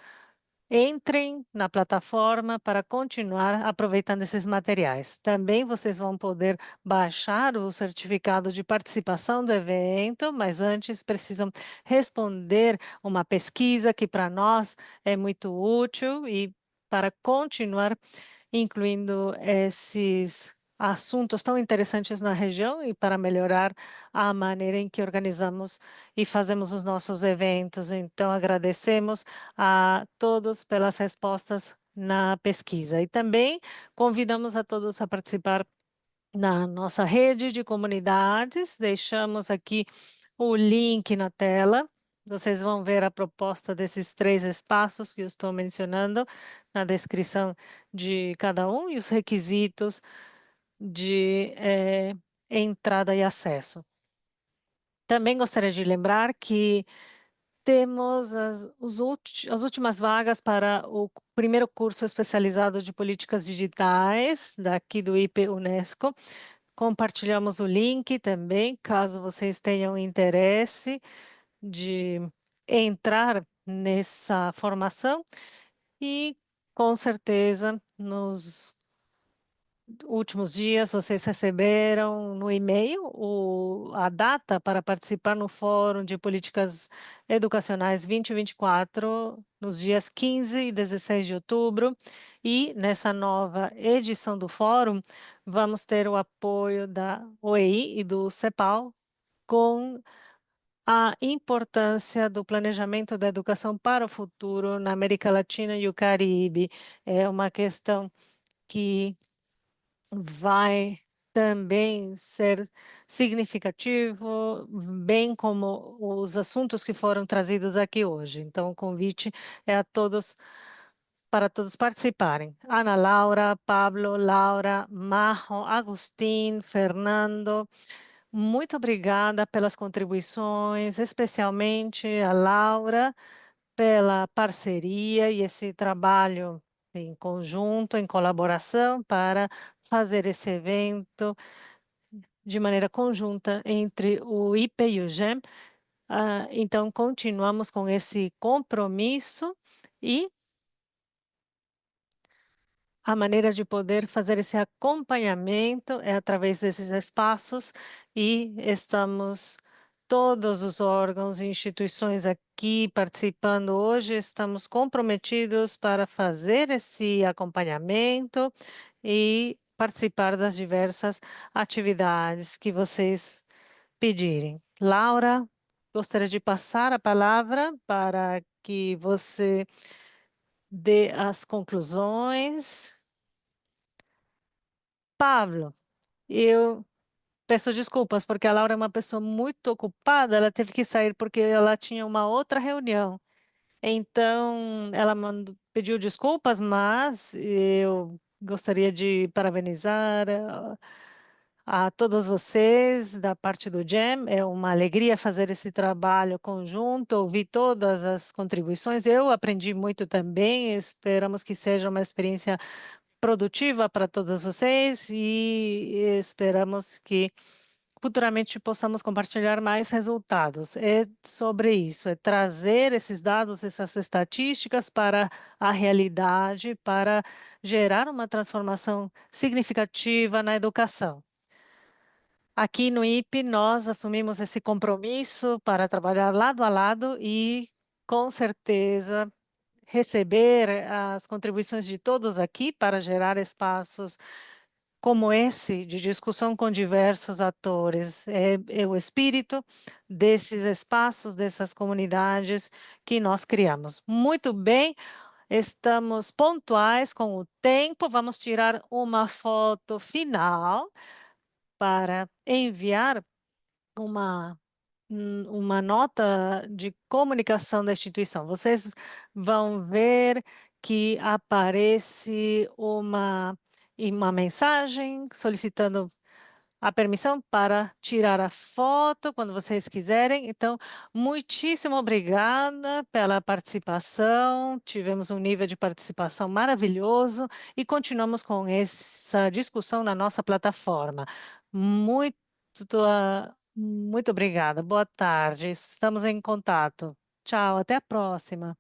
Entrem na plataforma para continuar aproveitando esses materiais. Também vocês vão poder baixar o certificado de participação do evento, mas antes precisam responder uma pesquisa que para nós é muito útil e para continuar incluindo esses assuntos tão interessantes na região e para melhorar a maneira em que organizamos e fazemos os nossos eventos. Então, agradecemos a todos pelas respostas na pesquisa. E também convidamos a todos a participar na nossa rede de comunidades. Deixamos aqui o link na tela. Vocês vão ver a proposta desses 3 espaços que eu estou mencionando na descrição de cada um e os requisitos de entrada e acesso. Também gostaria de lembrar que temos as últimas vagas para o primeiro curso especializado de políticas digitais daqui do IP Unesco. Compartilhamos o link também, caso vocês tenham interesse de entrar nessa formação. E, com certeza, nos últimos dias, vocês receberam no e-mail a data para participar no Fórum de Políticas Educacionais 2024, nos dias 15 e 16 de outubro. E nessa nova edição do Fórum, vamos ter o apoio da OEI e do CEPAL com a importância do planejamento da educação para o futuro na América Latina e o Caribe. É uma questão que vai também ser significativo, bem como os assuntos que foram trazidos aqui hoje. Então, o convite é a todos, para todos participarem. Ana Laura, Pablo, Laura, Majo, Agustín, Fernando, muito obrigada pelas contribuições, especialmente a Laura, pela parceria e esse trabalho em conjunto, em colaboração, para fazer esse evento de maneira conjunta entre o IPE e o GEM. Então, continuamos com esse compromisso e a maneira de poder fazer esse acompanhamento é através desses espaços e estamos todos os órgãos e instituições aqui participando hoje, estamos comprometidos para fazer esse acompanhamento e participar das diversas atividades que vocês pedirem. Laura, gostaria de passar a palavra para que você dê as conclusões. Pablo, eu peço desculpas, porque a Laura é uma pessoa muito ocupada, ela teve que sair porque ela tinha uma outra reunião. Então, ela pediu desculpas, mas eu gostaria de parabenizar a todos vocês da parte do GEM. É uma alegria fazer esse trabalho conjunto, ouvir todas as contribuições. Eu aprendi muito também, esperamos que seja uma experiência produtiva para todos vocês e esperamos que futuramente possamos compartilhar mais resultados. É sobre isso, é trazer esses dados, essas estatísticas para a realidade, para gerar uma transformação significativa na educação. Aqui no IPE, nós assumimos esse compromisso para trabalhar lado a lado e, com certeza, receber as contribuições de todos aqui para gerar espaços como esse de discussão com diversos atores. É o espírito desses espaços, dessas comunidades que nós criamos. Muito bem, estamos pontuais com o tempo. Vamos tirar uma foto final para enviar uma uma nota de comunicação da instituição. Vocês vão ver que aparece uma mensagem solicitando a permissão para tirar a foto quando vocês quiserem. Então, muitíssimo obrigada pela participação. Tivemos um nível de participação maravilhoso e continuamos com essa discussão na nossa plataforma. Muito, muito obrigada. Boa tarde. Estamos em contato. Tchau, até a próxima.